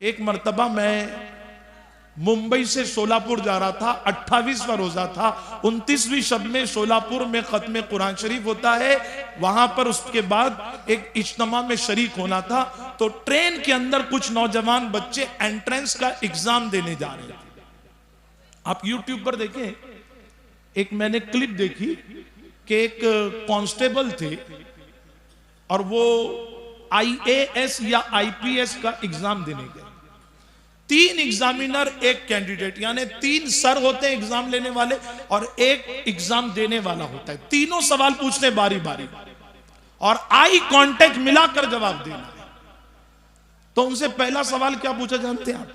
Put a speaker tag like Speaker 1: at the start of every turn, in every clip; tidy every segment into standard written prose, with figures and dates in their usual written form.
Speaker 1: एक मर्तबा मैं मुंबई से सोलापुर जा रहा था, 28वां रोजा था। 29वीं शब में सोलापुर में खत्म कुरान शरीफ होता है। वहां पर उसके बाद एक इज्तिमा में शरीक होना था। तो ट्रेन के अंदर कुछ नौजवान बच्चे एंट्रेंस का एग्जाम देने जा रहे थे। आप यूट्यूब पर देखें, एक मैंने क्लिप देखी कि एक कांस्टेबल थे और वो IAS या IPS का एग्जाम देने गए। 3 एग्जामिनर एक कैंडिडेट, यानी 3 सर होते हैं एग्जाम लेने वाले और एक एग्जाम देने वाला होता है। तीनों सवाल पूछते हैं बारी बारी और आई कांटेक्ट मिलाकर जवाब देना है। तो उनसे पहला सवाल क्या पूछा जानते हैं आप?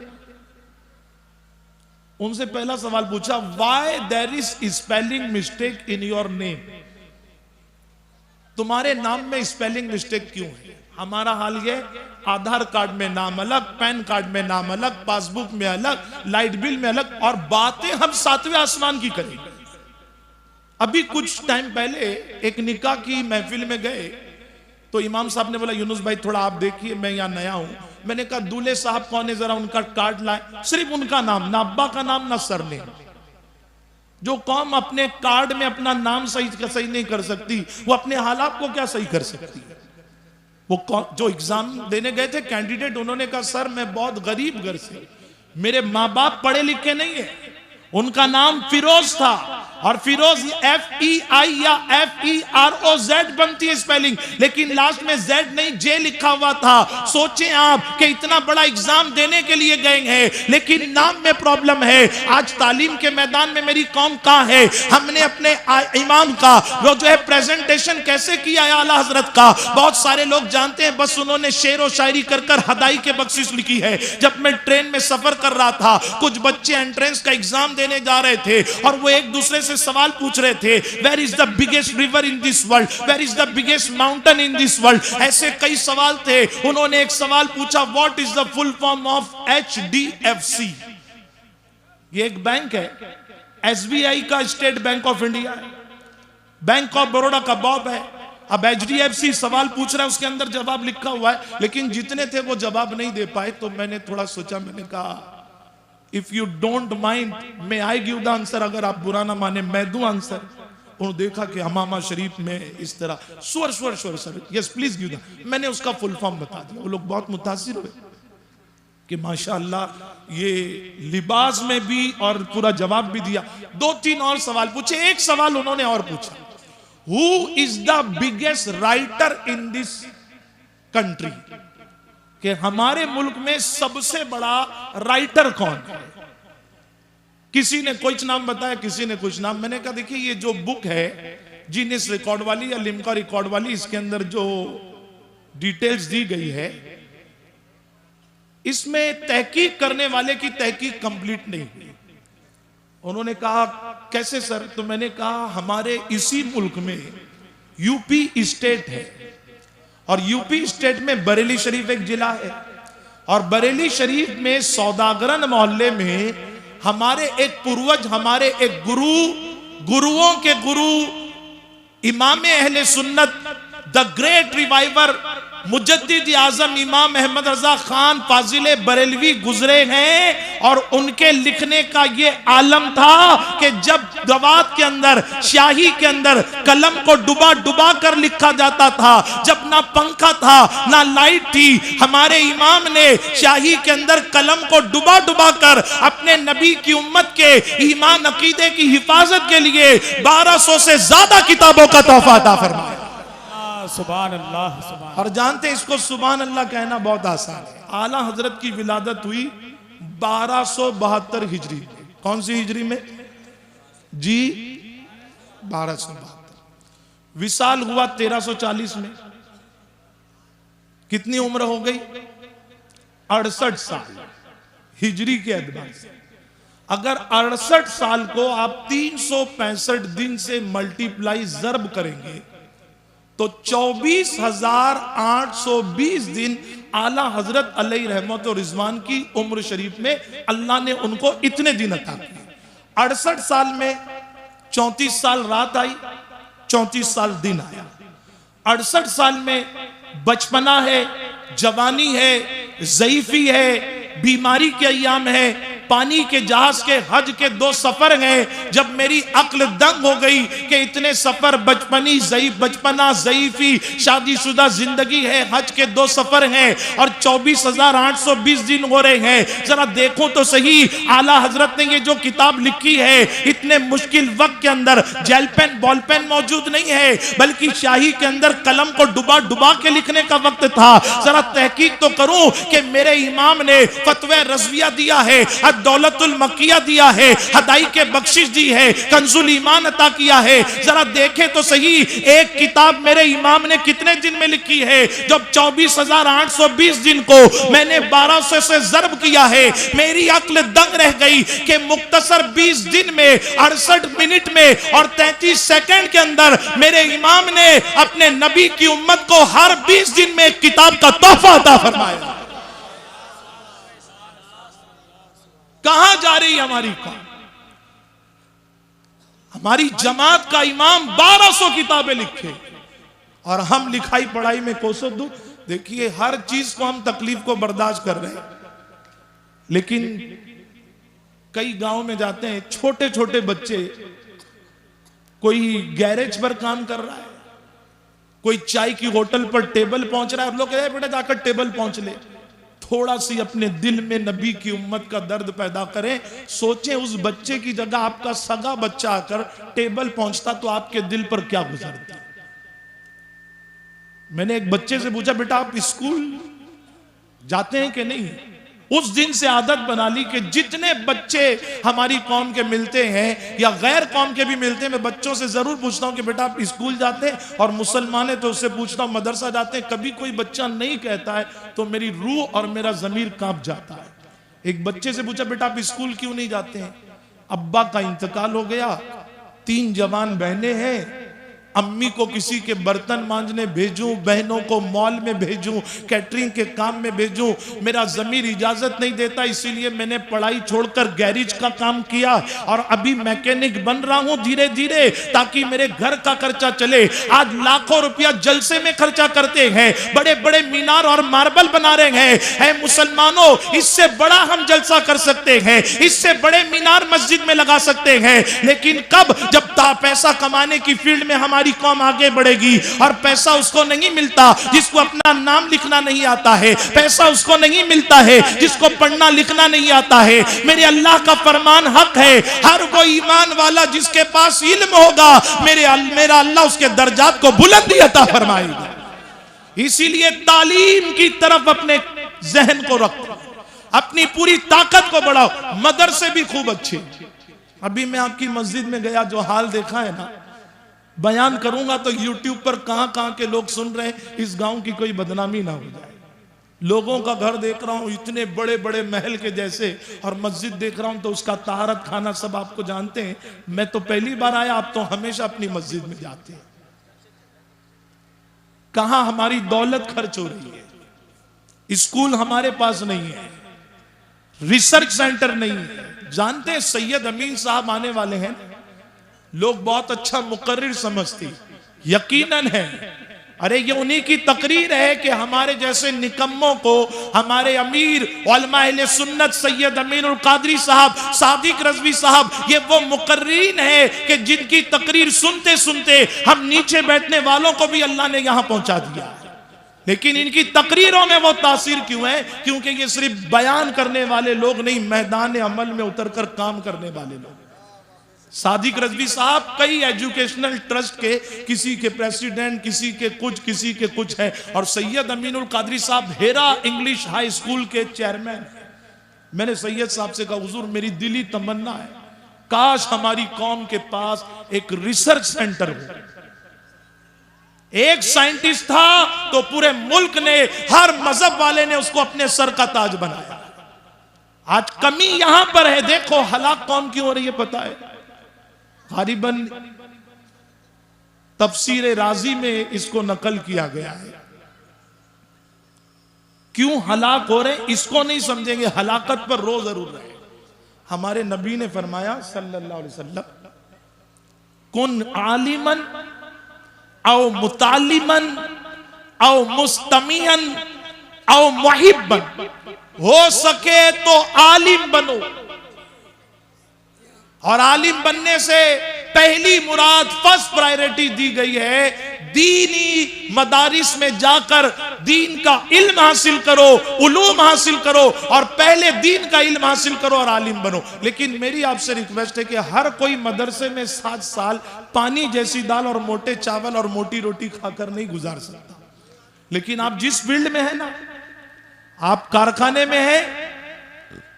Speaker 1: उनसे पहला सवाल पूछा, why there is spelling mistake in your name? तुम्हारे नाम में स्पेलिंग मिस्टेक क्यों है? हमारा हाल ये, आधार कार्ड में नाम अलग, पैन कार्ड में नाम अलग, पासबुक में अलग, लाइट बिल में अलग, और बातें हम 7वें आसमान की करेंगे। अभी कुछ टाइम पहले एक निकाह की महफिल में गए तो इमाम साहब ने बोला, यूनुस भाई थोड़ा आप देखिए, मैं यहाँ नया हूं। मैंने कहा दूल्हे साहब कौन है, जरा उनका कार्ड लाए। सिर्फ उनका नाम, ना अब्बा का नाम ना सरनेम। जो कौम अपने कार्ड में अपना नाम सही नहीं कर सकती, वो अपने हालात को क्या सही कर सकती है? वो जो एग्जाम देने गए थे कैंडिडेट, उन्होंने कहा सर मैं बहुत गरीब घर से, मेरे माँ बाप पढ़े लिखे नहीं है। उनका नाम फिरोज था और फिरोज FEI या FEROZ बनती है स्पेलिंग, लेकिन लास्ट में Z नहीं J लिखा हुआ था। सोचें आप कि इतना बड़ा एग्जाम देने के लिए गए हैं लेकिन नाम में प्रॉब्लम है। आज तालीम के मैदान में मेरी कौम कहां है? हमने अपने इमाम का वो जो है प्रेजेंटेशन कैसे किया है आला हजरत का, बहुत सारे लोग जानते हैं, बस उन्होंने शेर और शायरी कर हदाई के बख्शिश लिखी है। जब मैं ट्रेन में सफर कर रहा था, कुछ बच्चे एंट्रेंस का एग्जाम देने जा रहे थे और वो एक दूसरे से सवाल पूछ रहे थे, where is the biggest river in this world, where is the biggest mountain in this world. ऐसे कई सवाल थे। उन्होंने एक सवाल पूछा, what is the full form of HDFC? ये एक बैंक है, SBI का स्टेट बैंक ऑफ इंडिया है, बैंक ऑफ बड़ौदा का बॉब है। अब HDFC सवाल पूछ रहा है, उसके अंदर जवाब लिखा हुआ है, लेकिन जितने थे वो जवाब नहीं दे पाए। तो मैंने थोड़ा सोचा, मैंने कहा if you don't mind may I give the answer, अगर आप बुरा ना माने मैं दूं आंसर। उन्होंने देखा कि हमामा शरीफ में इस तरह स्वर sir, yes please give the. मैंने उसका फुल फॉर्म बता दिया। वो लोग बहुत मुतासिर हुए कि माशाअल्लाह ये लिबास में भी और पूरा जवाब भी दिया। 2-3 और सवाल पूछे। एक सवाल उन्होंने और पूछा, who is the biggest writer in this country? कि हमारे मुल्क में सबसे बड़ा राइटर कौन है? किसी ने कुछ नाम बताया, किसी ने कुछ नाम। मैंने कहा देखिए ये जो बुक है जीनियस रिकॉर्ड वाली या लिम्का रिकॉर्ड वाली, इसके अंदर जो डिटेल्स दी गई है, इसमें तहकीक करने वाले की तहकीक कंप्लीट नहीं हुई। उन्होंने कहा कैसे सर? तो मैंने कहा हमारे इसी मुल्क में यूपी स्टेट है और यूपी स्टेट में बरेली शरीफ एक जिला है और बरेली शरीफ में सौदागरन मोहल्ले में हमारे एक पूर्वज, हमारे एक गुरुओं के गुरु इमाम अहले सुन्नत, द ग्रेट रिवाइवर मुजद्दिद आजम इमाम अहमद रजा खान फाजिले बरेलवी गुजरे हैं। और उनके लिखने का ये आलम था कि जब दवात के अंदर, स्याही के अंदर कलम को डुबा कर लिखा जाता था, जब ना पंखा था ना लाइट थी, हमारे इमाम ने स्याही के अंदर कलम को डुबा कर अपने नबी की उम्मत के ईमान अकीदे की हिफाजत के लिए 1200 से ज्यादा किताबों का तोहफा अता फरमाया। सुभान अल्लाह, सुभान। और जानते हैं इसको सुभान अल्लाह कहना बहुत आसान है। आला हजरत की विलादत हुई 1272 हिजरी। कौन सी हिजरी में जी? 1272। विसाल हुआ 1340 में। कितनी उम्र हो गई? 68 साल हिजरी के एतबार से। अगर 68 साल को आप 365 दिन से मल्टीप्लाई ज़र्ब करेंगे तो 24,820 दिन आला हजरत अलैहि रहमत और रिजवान की उम्र शरीफ में अल्लाह ने उनको इतने दिन अता किए। 68 साल में 34 साल रात आई, 34 साल दिन आया। 68 साल में बचपना है, जवानी है, ज़ईफी है, बीमारी के अय्याम है, पानी के जहाज के हज के 2 सफर हैं। जब मेरी अक्ल दंग हो गई कि इतने सफर, बचपना ज़ईफ़ी शादीशुदा जिंदगी है, हज के 2 सफर हैं और 24,820 दिन हो रहे हैं। जरा देखो तो सही, आला हजरत ने ये जो किताब लिखी है, इतने मुश्किल वक्त के अंदर जेल पेन बॉल पेन मौजूद नहीं है, बल्कि शाही के अंदर कलम को डुबा डुबा के लिखने का वक्त था। जरा तहकीक तो करूं कि मेरे इमाम ने फतवा रज़विया दिया है, दौलतुल मक्किया दिया है, हदाई के बख्शिश दी है, कंजुल ईमान अता किया है। जरा देखें तो सही, एक किताब मेरे इमाम ने कितने दिन में लिखी है? जब 24,820 दिन को मैंने 1200 से ज़र्ब किया है, मेरी अक्ल दंग रह गई कि मुख्तसर 20 दिन में, 68 मिनट में और 33 सेकंड के अंदर मेरे इमाम ने अपने नबी की उम्मत को हर 20 दिन में एक किताब का तोहफा अता फरमाया। कहां जा रही हमारी कौम? हमारी जमात का इमाम 1200 किताबें लिखे और हम लिखाई पढ़ाई में कोसों दूर। देखिए, हर चीज को हम तकलीफ को बर्दाश्त कर रहे हैं, लेकिन कई गांव में जाते हैं, छोटे छोटे बच्चे, कोई गैरेज पर काम कर रहा है, कोई चाय की होटल पर टेबल पहुंच रहा है, लोग कहते हैं बेटा जाकर टेबल पहुंच ले। थोड़ा सी अपने दिल में नबी की उम्मत का दर्द पैदा करें, सोचें उस बच्चे की जगह आपका सगा बच्चा आकर टेबल पहुंचता तो आपके दिल पर क्या गुजरता। मैंने एक बच्चे से पूछा, बेटा आप स्कूल जाते हैं कि नहीं? उस दिन से आदत बना ली कि जितने बच्चे हमारी कौम के मिलते हैं या गैर कौम के भी मिलते हैं, मैं बच्चों से जरूर पूछता हूं कि बेटा आप स्कूल जाते हैं, और मुसलमान है तो उससे पूछता हूं मदरसा जाते हैं। कभी कोई बच्चा नहीं कहता है तो मेरी रूह और मेरा जमीर कांप जाता है। एक बच्चे से पूछा, बेटा आप स्कूल क्यों नहीं जाते हैं? अब्बा का इंतकाल हो गया, 3 जवान बहनें हैं, अम्मी को किसी के बर्तन मांजने भेजूं, बहनों को मॉल में भेजूं, कैटरिंग के काम में भेजूं, मेरा ज़मीर इजाजत नहीं देता, इसीलिए मैंने पढ़ाई छोड़कर गैरेज का काम किया और अभी मैकेनिक बन रहा हूं धीरे धीरे, ताकि मेरे घर का खर्चा चले। आज लाखों रुपया जलसे में खर्चा करते हैं, बड़े बड़े मीनार और मार्बल बना रहे हैं। है मुसलमानों, इससे बड़ा हम जलसा कर सकते हैं, इससे बड़े मीनार मस्जिद में लगा सकते हैं, लेकिन कब? जब पैसा कमाने की फील्ड में हमारी कौम आगे बढ़ेगी। और पैसा उसको नहीं मिलता जिसको अपना नाम लिखना नहीं आता है, पैसा उसको नहीं मिलता है जिसको पढ़ना लिखना नहीं आता है। मेरे अल्लाह का फरमान हक है, हर कोई ईमान वाला जिसके पास इल्म होगा, मेरा अल्लाह उसके दर्जात को बुलंदी अता फरमाएगा। इसीलिए तालीम की तरफ अपने जहन को रखो, अपनी पूरी ताकत को बढ़ाओ। मदरसे भी खूब अच्छे। अभी मैं आपकी मस्जिद में गया, जो हाल देखा है ना, बयान करूंगा तो यूट्यूब पर कहां कहां के लोग सुन रहे हैं, इस गांव की कोई बदनामी ना हो जाए। लोगों का घर देख रहा हूं इतने बड़े बड़े महल के जैसे, और मस्जिद देख रहा हूं तो उसका ताहरत खाना सब आपको जानते हैं। मैं तो पहली बार आया, आप तो हमेशा अपनी मस्जिद में जाते हैं। कहां हमारी दौलत खर्च हो रही है? स्कूल हमारे पास नहीं है, रिसर्च सेंटर नहीं है। जानते हैं सैयद अमीन साहब आने वाले हैं, लोग बहुत अच्छा मुकर्रिर समझते, यकीनन है। अरे ये उन्हीं की तकरीर है कि हमारे जैसे निकम्मों को हमारे अमीर उलमा अहले सुन्नत सैयद अमीनुल कादरी साहब, सादिक रज़वी साहब, ये वो मुकर्रिरीन है कि जिनकी तकरीर सुनते सुनते हम नीचे बैठने वालों को भी अल्लाह ने यहां पहुंचा दिया। लेकिन इनकी तकरीरों में वो तासीर क्यों है? क्योंकि ये सिर्फ बयान करने वाले लोग नहीं, मैदान अमल में उतरकर काम करने वाले लोग। सादिक रज़वी साहब कई एजुकेशनल ट्रस्ट के, किसी के प्रेसिडेंट, किसी के कुछ है, और सैयद अमीनुल कादरी साहब हेरा इंग्लिश हाई स्कूल के चेयरमैन है। मैंने सैयद साहब से कहा, हुजूर मेरी दिली तमन्ना है, काश हमारी कौम के पास एक रिसर्च सेंटर हो। एक साइंटिस्ट था तो पूरे मुल्क ने, हर मजहब वाले ने उसको अपने सर का ताज बनाया। आज कमी यहां पर है। देखो हलाक कौन क्यों हो रही है पता है? गालिबन तफसीर राजी में इसको नकल किया गया है। क्यों हलाक हो रहे इसको नहीं समझेंगे, हलाकत पर रो जरूर रहे। हमारे नबी ने फरमाया सल्लल्लाहु अलैहि वसल्लम, कुन आलिमन औ मुतालिमन औ मुस्तमियन औ मुहिब्बन। हो सके तो आलिम बनो, और आलिम बनने से पहली मुराद, फर्स्ट प्रायोरिटी दी गई है दीनी मदारिस में जाकर दीन का इल्म हासिल करो, उलूम हासिल करो, और पहले दीन का इल्म हासिल करो और आलिम बनो। लेकिन मेरी आपसे रिक्वेस्ट है कि हर कोई मदरसे में 7 साल पानी जैसी दाल और मोटे चावल और मोटी रोटी खाकर नहीं गुजार सकता। लेकिन आप जिस फील्ड में है ना, आप कारखाने में है,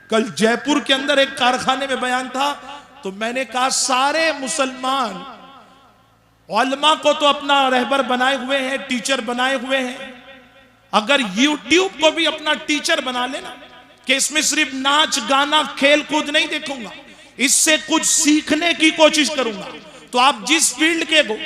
Speaker 1: कल जयपुर के अंदर एक कारखाने में बयान था, तो मैंने कहा सारे मुसलमान उलमा को तो अपना रहबर बनाए हुए हैं, टीचर बनाए हुए हैं, अगर यूट्यूब को भी अपना टीचर बना लेना कि इसमें सिर्फ नाच गाना खेल कूद नहीं देखूंगा, इससे कुछ सीखने की कोशिश करूंगा, तो आप जिस फील्ड के हो,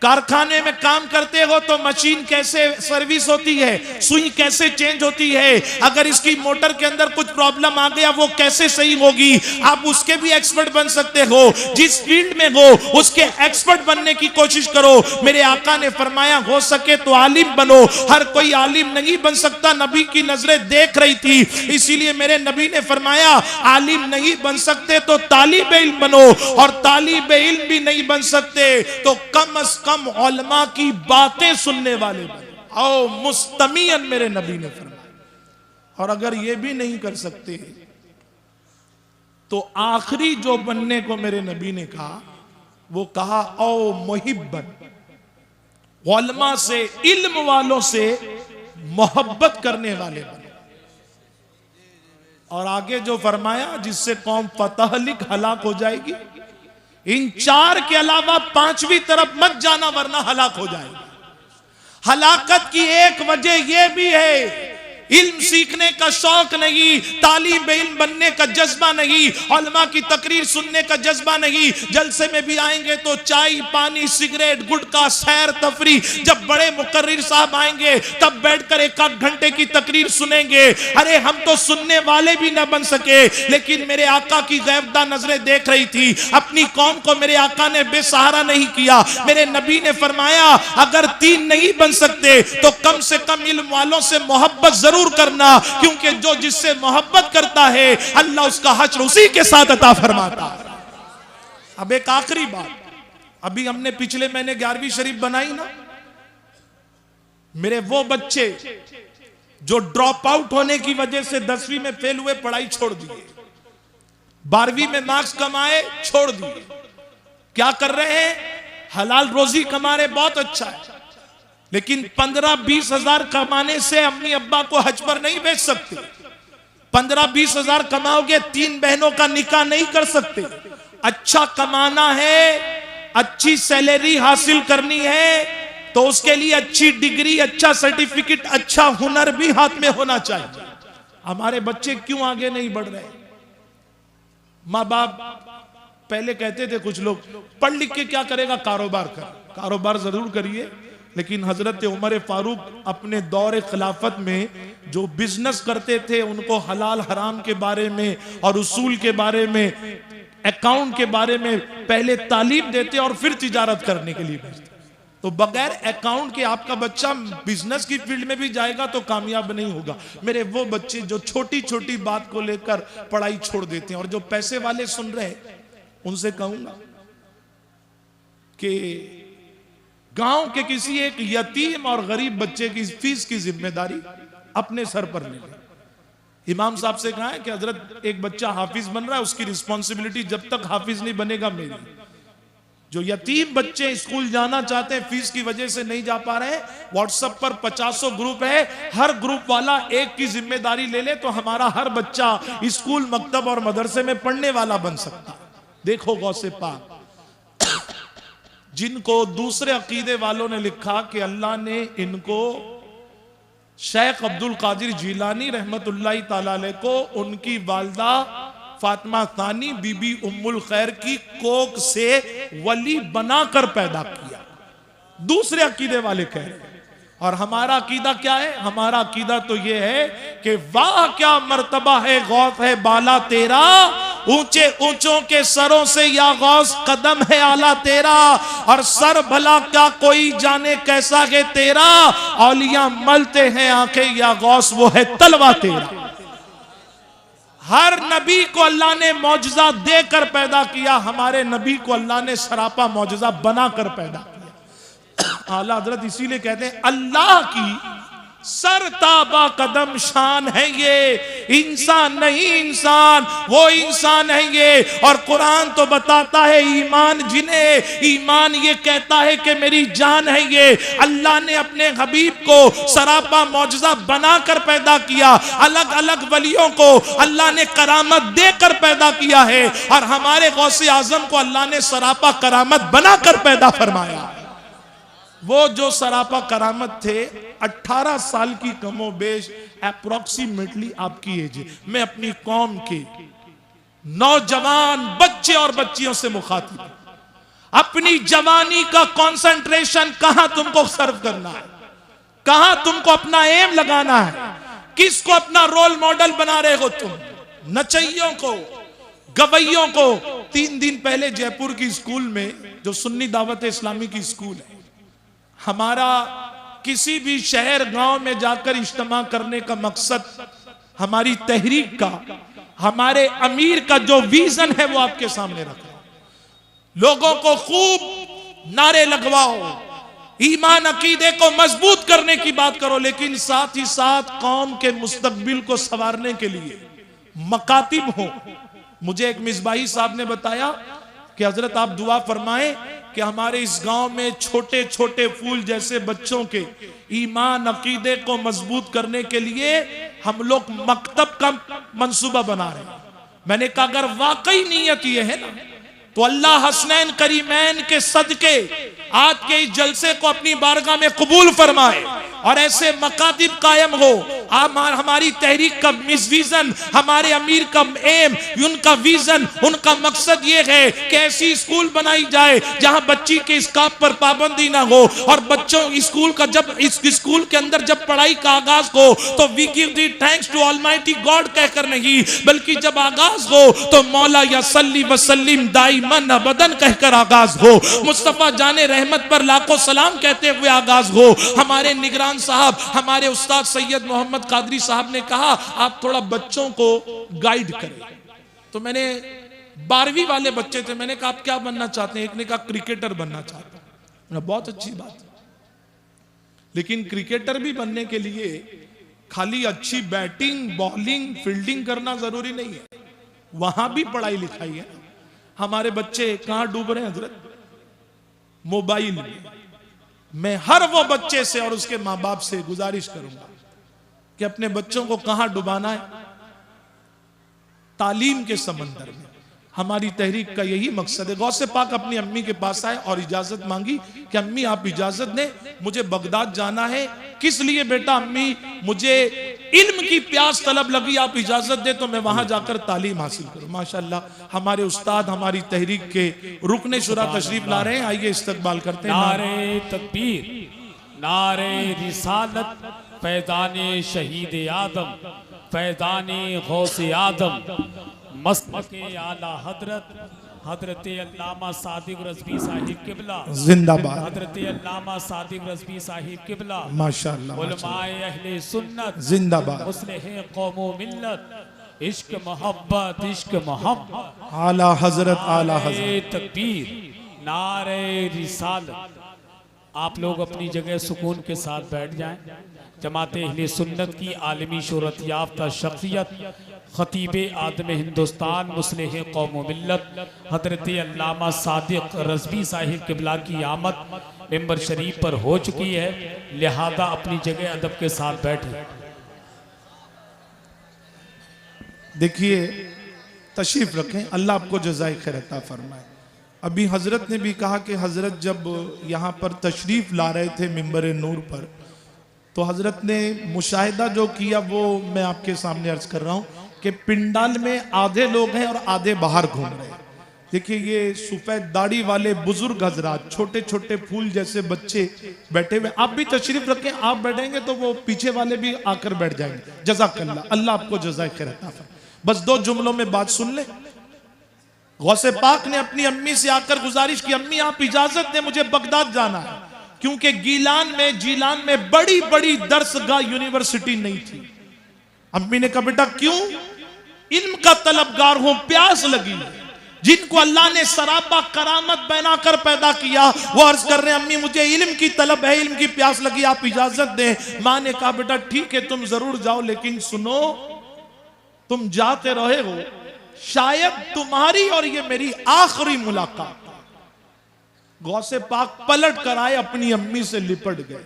Speaker 1: कारखाने में काम करते हो तो मशीन कैसे सर्विस होती है, सुई कैसे चेंज होती है, अगर इसकी मोटर के अंदर कुछ प्रॉब्लम आ गया वो कैसे सही होगी, आप उसके भी एक्सपर्ट बन सकते हो। जिस फील्ड में हो उसके एक्सपर्ट बनने की कोशिश करो। मेरे आका ने फरमाया हो सके तो आलिम बनो। हर कोई आलिम नहीं बन सकता, नबी की नजरें देख रही थी, इसीलिए मेरे नबी ने फरमाया आलिम नहीं बन सकते तो तालिब इल्म बनो, और तालिब इल्म भी नहीं बन सकते तो कम अज कम उलमा की बातें सुनने वाले बनो। आओ मुस्तमियन, मेरे नबी ने फरमाया। और अगर ये भी नहीं कर सकते तो आखिरी जो बनने को मेरे नबी ने कहा, वो कहा ओ मुहिब्बन, उलमा से, इल्म वालों से मोहब्बत करने वाले बने। और आगे जो फरमाया जिससे कौम फतहलिक हलाक हो जाएगी, इन 4 के अलावा 5वीं तरफ मत जाना वरना हलाक हो जाएगा। हलाकत की एक वजह यह भी है इल्म सीखने का शौक नहीं, तालीब इल्म बनने का जज्बा नहीं, उलमा की तकरीर सुनने का जज्बा नहीं। जलसे में भी आएंगे तो चाय पानी सिगरेट गुटखा सैर तफरी, जब बड़े मुकर्रिर साहब आएंगे तब बैठकर 1-8 घंटे की तकरीर सुनेंगे। अरे हम तो सुनने वाले भी ना बन सके, लेकिन मेरे आका की गैबदा नजरें देख रही थी। अपनी कौम को मेरे आका ने बेसहारा नहीं किया। मेरे नबी ने फरमाया अगर 3 नहीं बन सकते तो कम से कम इल्म वालों से मोहब्बत जरूर करना, क्योंकि जो जिससे मोहब्बत करता है अल्लाह उसका हश्र उसी के साथ अता फरमाता है। अब एक आखिरी बात, अभी हमने पिछले महीने 11वीं शरीफ बनाई ना, मेरे वो बच्चे जो ड्रॉप आउट होने की वजह से 10वीं में फेल हुए, पढ़ाई छोड़ दिए, 12वीं में मार्क्स कमाए छोड़ दिए, क्या कर रहे हैं, हलाल रोजी कमा रहे, बहुत अच्छा है, लेकिन 15-20 हजार कमाने से अम्मी अब्बा को हज पर नहीं भेज सकते। 15-20 हजार कमाओगे 3 बहनों का निकाह नहीं कर सकते। अच्छा कमाना है, अच्छी सैलरी हासिल करनी है तो उसके लिए अच्छी डिग्री, अच्छा सर्टिफिकेट, अच्छा हुनर भी हाथ में होना चाहिए। हमारे बच्चे क्यों आगे नहीं बढ़ रहे? माँ बाप पहले कहते थे कुछ लोग पढ़ लिख के क्या करेगा, कारोबार कर। कारोबार जरूर करिए, लेकिन हजरत उमर फारूक अपने दौर खिलाफत में जो बिजनेस करते थे उनको हलाल हराम के बारे में और उसूल के बारे में, अकाउंट के बारे में पहले तालीम देते और फिर तिजारत करने के लिए भेजते। तो बगैर अकाउंट के आपका बच्चा बिजनेस की फील्ड में भी जाएगा तो कामयाब नहीं होगा। मेरे वो बच्चे जो छोटी छोटी बात को लेकर पढ़ाई छोड़ देते हैं, और जो पैसे वाले सुन रहे हैं उनसे कहूंगा कि गांव के किसी एक यतीम और गरीब बच्चे की फीस की जिम्मेदारी अपने सर पर ले लें। इमाम साहब से कहा है कि हजरत एक बच्चा हाफिज बन रहा है, उसकी रिस्पॉन्सिबिलिटी जब तक हाफिज नहीं बनेगा मेरी। जो यतीम बच्चे स्कूल जाना चाहते हैं, फीस की वजह से नहीं जा पा रहे हैं, व्हाट्सएप पर 50 ग्रुप है, हर ग्रुप वाला एक की जिम्मेदारी ले ले तो हमारा हर बच्चा स्कूल मकतब और मदरसे में पढ़ने वाला बन सकता। देखो गौसे पाक, जिनको दूसरे अकीदे वालों ने लिखा कि अल्लाह ने इनको शेख अब्दुल कादिर जिलानी रहमतुल्लाह ताला अलैह को उनकी वालदा फातिमा तानी बीबी उम्मुल खैर की कोख से वली बनाकर पैदा किया, दूसरे अकीदे वाले कह रहे हैं। और हमारा अकीदा क्या है? हमारा अकीदा तो यह है कि वाह क्या मर्तबा है, गौस है बाला तेरा, ऊंचे ऊंचों के सरों से या गौस कदम है आला तेरा, और सर भला क्या कोई जाने कैसा है तेरा, औलिया मलते हैं आंखें या गौस वो है तलवा तेरा। हर नबी को अल्लाह ने मौजज़ा देकर पैदा किया, हमारे नबी को अल्लाह ने सरापा मौजज़ा बनाकर पैदा किया। आला हजरत इसीलिए कहते हैं अल्लाह की सरताबा कदम शान है ये, इंसान नहीं इंसान, वो इंसान है ये। और कुरान तो बताता है ईमान जिन्हें, ईमान ये कहता है कि मेरी जान है ये। अल्लाह ने अपने हबीब को सरापा मौजज़ा बनाकर पैदा किया, अलग अलग वलियों को अल्लाह ने करामत देकर पैदा किया है, और हमारे गौसे आजम को अल्लाह ने सरापा करामत बनाकर पैदा फरमाया। वो जो सरापा करामत थे, 18 साल की कमो बेश अप्रोक्सीमेटली आपकी एज है। मैं अपनी कौम के नौजवान बच्चे और बच्चियों से मुखातिब हूं, अपनी जवानी का कंसंट्रेशन कहां तुमको सर्व करना है, कहां तुमको अपना एम लगाना है, किसको अपना रोल मॉडल बना रहे हो तुम? नचइयों को, गवैयों को। 3 दिन पहले जयपुर की स्कूल में, जो सुन्नी दावत इस्लामी की स्कूल है, हमारा किसी भी शहर गांव में जाकर इज्तिमा करने का मकसद, हमारी तहरीक का, हमारे अमीर का जो विजन है वो आपके सामने रखो। लोगों को खूब नारे लगवाओ, ईमान अकीदे को मजबूत करने की बात करो, लेकिन साथ ही साथ कौम के मुस्तकबिल को संवारने के लिए मकातिब हो। मुझे एक मिसबाही साहब ने बताया कि हजरत आप दुआ फरमाएं कि हमारे इस गांव में छोटे छोटे फूल जैसे बच्चों के ईमान अकीदे को मजबूत करने के लिए हम लोग मकतब का मंसूबा बना रहे हैं। मैंने कहा अगर वाकई नीयत ये है ना, तो अल्लाह हसनैन करीमैन के सदके आज के इस जलसे को अपनी बारगाह में कबूल फरमाए, और ऐसे मकातिब कायम हो। हमारी तहरीक का विजन, हमारे अमीर का एम, उनका विजन, उनका मकसद ये है कि ऐसी स्कूल बनाई जाए जहां बच्ची के स्काफ पर पाबंदी ना हो, और बच्चों स्कूल का जब इस स्कूल के अंदर जब पढ़ाई का आगाज हो तो we give the thanks to almighty God कहकर नहीं, बल्कि जब आगाज हो तो मौला या सल्ली वसल्लिम दाइमन अबदन कहकर आगाज हो, मुस्तफा जाने रहमत पर लाखों सलाम कहते हुए आगाज हो। हमारे निगरान साहब, हमारे उस्ताद सैयद मोहम्मद कादरी साहब ने कहा आप थोड़ा बच्चों को गाइड करें। तो मैंने 12वीं वाले बच्चे थे, मैंने कहा आप क्या बनना चाहते हैं? एक ने कहा क्रिकेटर बनना चाहता हूं। बहुत अच्छी बात है, लेकिन क्रिकेटर भी बनने के लिए खाली अच्छी बैटिंग, बॉलिंग, फील्डिंग करना जरूरी नहीं है, वहां भी पढ़ाई लिखाई है। हमारे बच्चे कहां डूब रहे हैं हजरत? मोबाइल में। मैं हर वो बच्चे से और उसके मां बाप से गुजारिश करूंगा कि अपने बच्चों को कहां डुबाना है? तालीम के समंदर में। हमारी तहरीक का यही मकसद है। गौसे पाक अपनी अम्मी के पास आए और इजाजत मांगी कि अम्मी आप इजाजत दें, मुझे बगदाद जाना है। किस लिए बेटा? अम्मी मुझे इल्म की प्यास तलब लगी, आप इजाजत दे तो मैं वहां जाकर तालीम हासिल करूं। माशाअल्लाह हमारे उस्ताद हमारी तहरीक के रुकने शुरा तशरीफ ला रहे हैं, आइए इस्तकबाल करते हैं।
Speaker 2: नारे तकबीर, नारे रिसालत, फैज़ाने शहीद आदम, फैज़ाने गौसे आदम, मस्तके आला हजरत हजरत अल्लामा सादिक रज़वी साहिब किबला
Speaker 1: जिंदाबाद।
Speaker 2: हजरत अल्लामा सादिक रज़वी साहिब किबला
Speaker 1: माशाअल्लाह,
Speaker 2: उलमाए अहले सुन्नत
Speaker 1: जिंदाबाद।
Speaker 2: मुस्लिह कौम व मिल्लत, इश्क मोहब्बत, इश्क मोहब्बत,
Speaker 1: आला हजरत, आला हजरत।
Speaker 2: तकबीर, नारे रिसालत। आप लोग अपनी जगह सुकून के साथ बैठ जाएं। जमात अहले सुन्नत की आलमी शोहरत याफ्ता शख्सियत खतीब आदम हिंदुस्तान मुस्लिह कौम व मिल्लत हजरत अल्लामा सादिक रज़वी साहिब किबला की आमद मिंबर शरीफ पर हो चुकी है, लिहाजा अपनी जगह अदब के साथ बैठे।
Speaker 1: देखिए तशरीफ रखें, अल्लाह आपको जज़ाए खैर अता फरमाए। अभी हजरत ने भी कहा कि हजरत जब यहाँ पर तशरीफ ला रहे थे मिंबर नूर पर, तो हजरत ने मुशाहिदा जो किया वो मैं आपके सामने अर्ज कर रहा हूँ कि पिंडाल में आधे लोग हैं और आधे बाहर घूम रहे हैं। देखिए ये सफेद दाढ़ी वाले बुजुर्ग हजरात, छोटे छोटे फूल जैसे बच्चे बैठे हुए। आप भी तशरीफ रखें, आप बैठेंगे तो वो पीछे वाले भी आकर बैठ जाएंगे। जज़ाकल्लाह, अल्लाह आपको जज़ाए खैर अता फरमाए। बस 2 जुमलों में बात सुन ले। गौसे पाक ने अपनी अम्मी से आकर गुजारिश की, अम्मी आप इजाजत दें, मुझे बगदाद जाना है, क्योंकि जीलान में बड़ी बड़ी दरसगाह यूनिवर्सिटी नहीं थी। अम्मी ने कहा बेटा क्यों? इल्म का तलबगार हूं, प्यास लगी है। जिनको अल्लाह ने सराबा करामत बनाकर पैदा किया, वो अर्ज कर रहे हैं अम्मी मुझे इल्म की तलब है, इल्म की प्यास लगी, आप इजाजत दें। माँ ने कहा बेटा ठीक है तुम जरूर जाओ, लेकिन सुनो तुम जाते रहे हो, शायद तुम्हारी और ये मेरी आखिरी मुलाकात। गौसे पाक पलट कर आए, अपनी अम्मी से लिपट गए।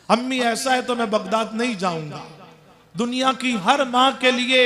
Speaker 1: अम्मी ऐसा है तो मैं बगदाद नहीं जाऊंगा। दुनिया की हर मां के लिए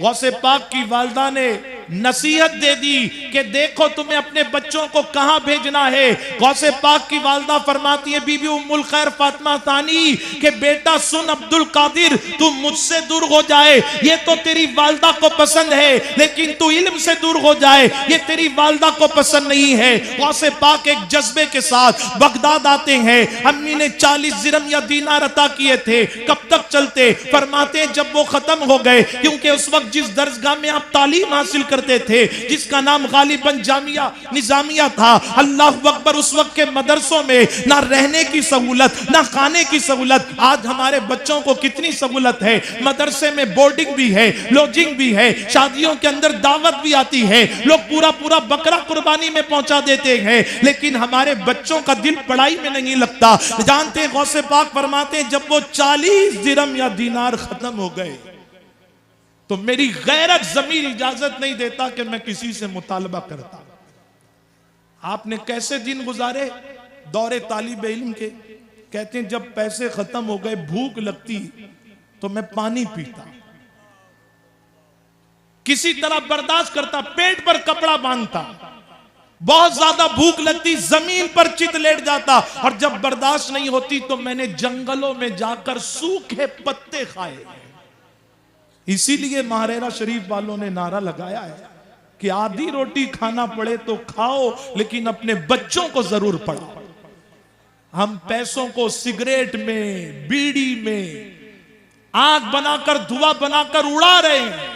Speaker 1: गौसे पाक की वालदा ने नसीहत दे दी कि देखो तुम्हें अपने बच्चों को कहां भेजना है। गौसे पाक की वालदा फरमाती है बीबी उम्मुल खैर फातिमा तानी कि बेटा सुन अब्दुल कादिर, तू मुझसे दूर हो जाए ये तो तेरी वालदा को पसंद है, लेकिन तू इल्म से दूर हो जाए ये तेरी वालदा को पसंद नहीं है। गौसे पाक एक जज्बे के साथ बगदाद आते हैं। अम्मी ने 40 दिरहम या दीनार अता किए थे। कब तक चलते? फरमाते जब वो खत्म हो गए, क्योंकि उस वक्त जिस दरसगाह में आप तालीम हासिल करते थे जिसका नाम गालिबन जामिया निजामिया था, अल्लाह अकबर, उस वक्त के मदरसों में ना रहने की सहूलत ना खाने की सहूलत। आज हमारे बच्चों को कितनी सहूलत है, मदरसे में बोर्डिंग भी है, लॉजिंग भी है, शादियों के अंदर दावत भी आती है, लोग पूरा पूरा बकरा कुर्बानी में पहुंचा देते हैं, लेकिन हमारे बच्चों का दिल पढ़ाई में नहीं लगता। जानते हैं गौसे पाक फरमाते हैं जब वो 40 दिरहम या दीनार खत्म हो गए तो मेरी गैरत ज़मीर इजाजत नहीं देता कि मैं किसी से मुतालबा करता। आपने कैसे दिन गुजारे दौरे तालिब इल्म के? कहते हैं जब पैसे खत्म हो गए, भूख लगती तो मैं पानी पीता, किसी तरह बर्दाश्त करता, पेट पर कपड़ा बांधता। बहुत ज्यादा भूख लगती, जमीन पर चित लेट जाता, और जब बर्दाश्त नहीं होती तो मैंने जंगलों में जाकर सूखे पत्ते खाए। इसीलिए महारेरा शरीफ वालों ने नारा लगाया है कि आधी रोटी खाना पड़े तो खाओ, लेकिन अपने बच्चों को जरूर पढ़ाओ। हम पैसों को सिगरेट में, बीड़ी में आग बनाकर, धुआं बनाकर उड़ा रहे हैं,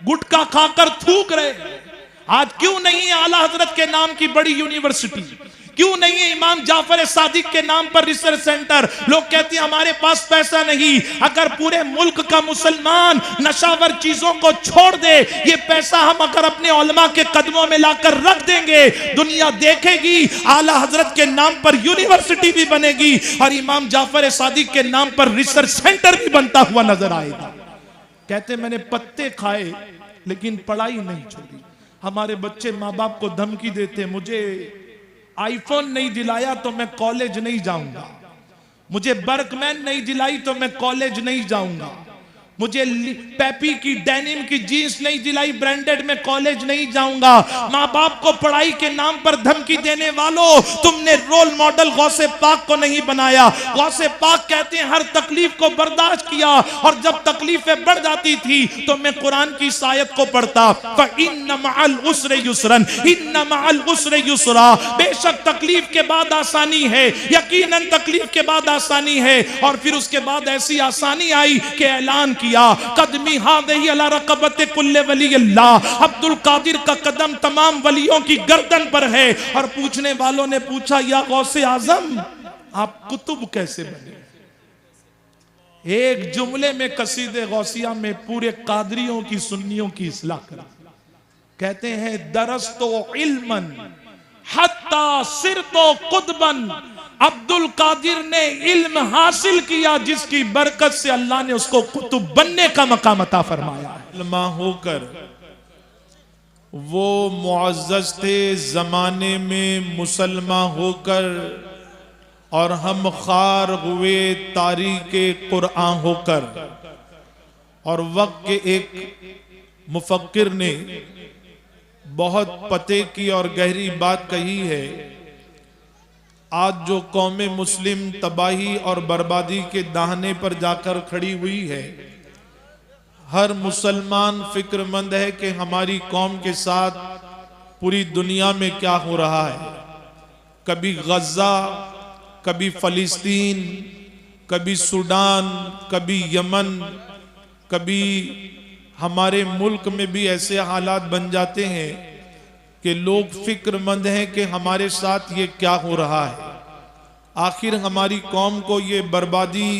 Speaker 1: गुटखा खाकर थूक रहे हैं। आज क्यों नहीं है आला हजरत के नाम की बड़ी यूनिवर्सिटी? क्यों नहीं है इमाम जाफर सादिक के नाम पर रिसर्च सेंटर? लोग कहते हैं हमारे पास पैसा नहीं। अगर पूरे मुल्क का मुसलमान नशावर चीजों को छोड़ दे, ये पैसा हम अगर अपने उलमा के कदमों में लाकर रख देंगे, दुनिया देखेगी, आला हजरत के नाम पर यूनिवर्सिटी भी बनेगी और इमाम जाफर सादिक के नाम पर रिसर्च सेंटर भी बनता हुआ नजर आएगा। कहते मैंने पत्ते खाए लेकिन पढ़ाई नहीं छोड़ी। हमारे बच्चे माँ बाप को धमकी देते, मुझे आईफोन नहीं दिलाया तो मैं कॉलेज नहीं जाऊंगा, मुझे बर्कमैन नहीं दिलाई तो मैं कॉलेज नहीं जाऊंगा, मुझे पेपी की डेनिम की जीन्स नहीं दिलाई, ब्रांडेड में कॉलेज नहीं जाऊंगा। माँ बाप को पढ़ाई के नाम पर धमकी देने वालों, तुमने रोल मॉडल गौसे पाक को नहीं बनाया। गौसे पाक कहते हैं हर तकलीफ को बर्दाश्त किया, और जब तकलीफें बढ़ जाती थी तो मैं कुरान की इस आयत को पढ़ता, फ़इन्न मअल उस्रि युस्रन, इन्न मअल उस्रि युस्रा। बेशक तकलीफ के बाद आसानी है, यकीनन तकलीफ के बाद आसानी है। और फिर उसके बाद ऐसी आसानी आई कि ऐलान किया, कदमी हाज़िही अला रक़बति कुल्ले वली अल्लाह। अब्दुल कादिर का कदम तमाम वलियों की गर्दन पर है। और पूछने वालों ने पूछा, या गौसे आजम आप कुतुब कैसे बने? एक जुमले में कसीदे गौसिया में पूरे कादरियों की, सुन्नियों की इस्लाह करा। कहते हैं दरस्तो इल्मन हत्ता सिरतो कुतबन। अब्दुल कादिर ने इल्म हासिल किया जिसकी बरकत से अल्लाह ने उसको कुतुब बनने का मकाम अता फरमाया।
Speaker 3: उलमा होकर वो मुअज़्ज़ज़ थे जमाने में, मुसलमान होकर, और हम खार हुए तारीके कुरान होकर। और वक्त के एक मुफक्किर ने बहुत पते की और गहरी बात कही है। आज जो कौम मुस्लिम तबाही और बर्बादी के दाहने पर जाकर खड़ी हुई है, हर मुसलमान फिक्रमंद है कि हमारी कौम के साथ पूरी दुनिया में क्या हो रहा है। कभी गज़ा, कभी फ़लस्तीन, कभी सूडान, कभी यमन, कभी हमारे मुल्क में भी ऐसे हालात बन जाते हैं कि लोग फिक्रमंद हैं कि हमारे साथ ये क्या हो रहा है। आखिर हमारी कौम को ये बर्बादी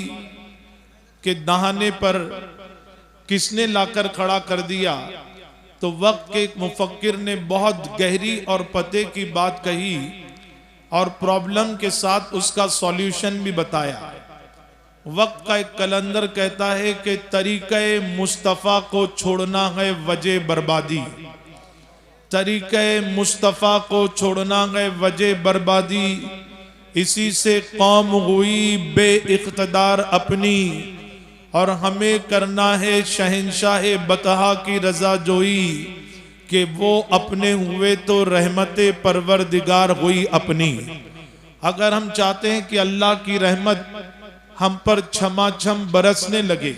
Speaker 3: के दहाने पर किसने लाकर खड़ा कर दिया? तो वक्त के एक मुफक्किर ने बहुत गहरी और पते की बात कही और प्रॉब्लम के साथ उसका सॉल्यूशन भी बताया। वक्त का एक कलंदर कहता है कि तरीक़े मुस्तफ़ा को छोड़ना है वजह बर्बादी, तरीक़े मुस्तफ़ा को छोड़ना है वजह बर्बादी, इसी से कौम हुई बेइख्तिदार अपनी, और हमें करना है शहंशाह बतहा की रजा जोई, कि वो अपने हुए तो रहमते परवरदिगार हुई अपनी। अगर हम चाहते हैं कि अल्लाह की रहमत हम पर छमाछम बरसने लगे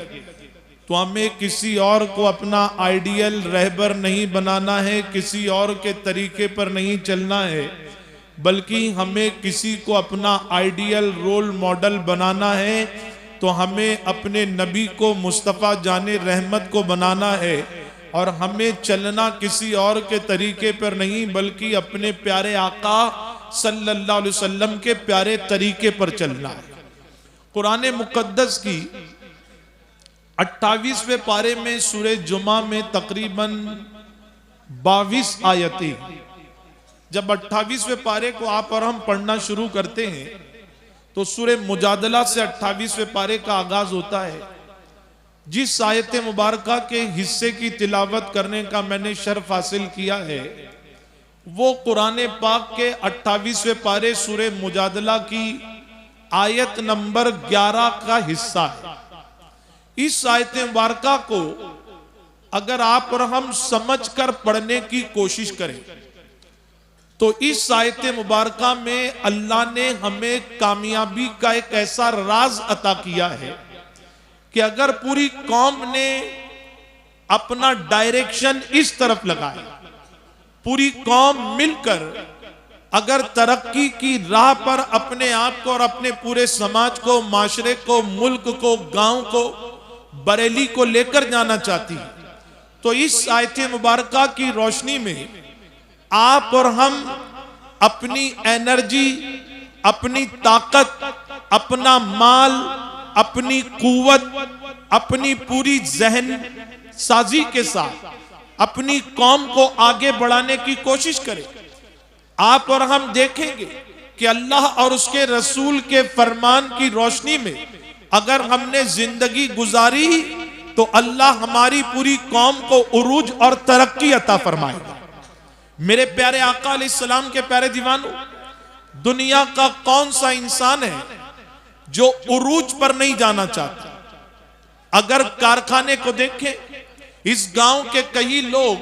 Speaker 3: तो हमें किसी और को अपना आइडियल रहबर नहीं बनाना है, किसी और के तरीके पर नहीं चलना है, बल्कि हमें किसी को अपना आइडियल रोल मॉडल बनाना है। तो हमें अपने नबी को मुस्तफ़ा जाने रहमत को बनाना है, और हमें चलना किसी और के तरीके पर नहीं बल्कि अपने प्यारे आका सल्लल्लाहु अलैहि वसल्लम के प्यारे तरीके पर चलना है। कुरान मुकद्दस की 28वें पारे में सूरह जुमा में तकरीबन 22 आयतें। जब 28वें पारे को आप और हम पढ़ना शुरू करते हैं तो सूरह मुजादला से 28वें पारे का आगाज होता है। जिस आयत मुबारका के हिस्से की तिलावत करने का मैंने शर्फ हासिल किया है वो कुरान पाक के 28वें पारे सूरह मुजादला की आयत नंबर 11 का हिस्सा है। इस आयत मुबारका को अगर आप और हम समझकर पढ़ने की कोशिश करें तो इस आयत मुबारका में अल्लाह ने हमें कामयाबी का एक ऐसा राज अता किया है कि अगर पूरी कौम ने अपना डायरेक्शन इस तरफ लगाया, पूरी कौम मिलकर अगर तरक्की की राह पर अपने आप को और अपने पूरे समाज को, माशरे को, मुल्क को, गांव को, बरेली को लेकर जाना चाहती है तो इस आयत मुबारका की रोशनी में आप और हम अपनी एनर्जी, अपनी ताकत, अपना माल, अपनी कुव्वत, अपनी पूरी जहन साजी के साथ अपनी कौम को आगे बढ़ाने की कोशिश करें। आप और हम देखेंगे कि अल्लाह और उसके रसूल के फरमान की रोशनी में अगर हमने जिंदगी गुजारी तो अल्लाह हमारी पूरी कौम को उरूज और तरक्की अता फरमाएगा। मेरे प्यारे आका अलैहिस्सलाम के प्यारे दीवानों, दुनिया का कौन सा इंसान है जो उरूज पर नहीं जाना चाहता? अगर कारखाने को देखें, इस गांव के कई लोग,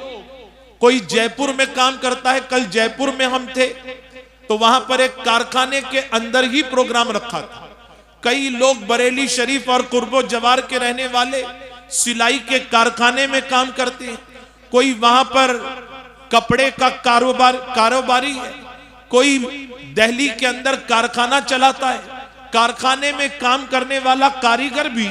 Speaker 3: कोई जयपुर में काम करता है, कल जयपुर में हम थे तो वहां पर एक कारखाने के अंदर ही प्रोग्राम रखा था। कई लोग बरेली शरीफ और कुर्बो जवार के रहने वाले सिलाई के कारखाने में काम करते हैं, कोई वहां पर कपड़े का कारोबारी है, कोई दिल्ली के अंदर कारखाना चलाता है, कारखाने में काम करने वाला कारीगर भी,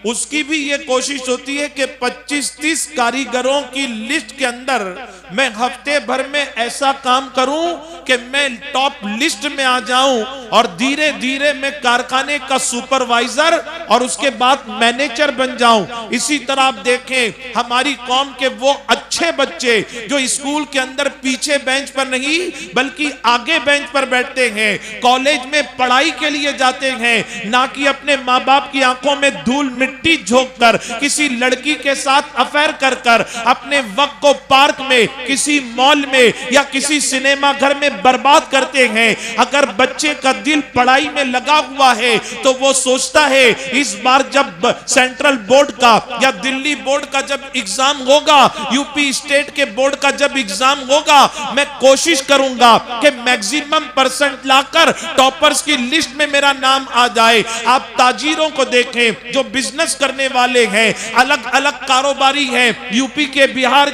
Speaker 3: उसकी भी ये कोशिश होती है कि 25-30 कारीगरों की लिस्ट के अंदर मैं हफ्ते भर में ऐसा काम करूं कि मैं टॉप लिस्ट में आ जाऊं और धीरे धीरे मैं कारखाने का सुपरवाइजर और उसके बाद मैनेजर बन जाऊं। इसी तरह आप देखें हमारी कौम के वो अच्छे बच्चे जो स्कूल के अंदर पीछे बेंच पर नहीं बल्कि आगे बेंच पर बैठते हैं, कॉलेज में पढ़ाई के लिए जाते हैं, ना कि अपने माँ बाप की आंखों में धूल मिट्टी झोंक कर किसी लड़की के साथ अफेयर कर कर अपने वक्त को पार्क में, किसी मॉल में या किसी सिनेमा घर में बर्बाद करते हैं। अगर बच्चे का दिल पढ़ाई में लगा हुआ है तो वो सोचता है इस बार जब सेंट्रल बोर्ड का या दिल्ली बोर्ड का जब एग्जाम होगा, यूपी स्टेट के बोर्ड का जब एग्जाम होगा, मैं कोशिश करूंगा कि मैक्सिमम परसेंट लाकर टॉपर्स की लिस्ट में मेरा नाम आ जाए। आप ताजिरों को देखें जो बिजनेस करने वाले हैं, अलग अलग कारोबारी हैं, यूपी के, बिहार,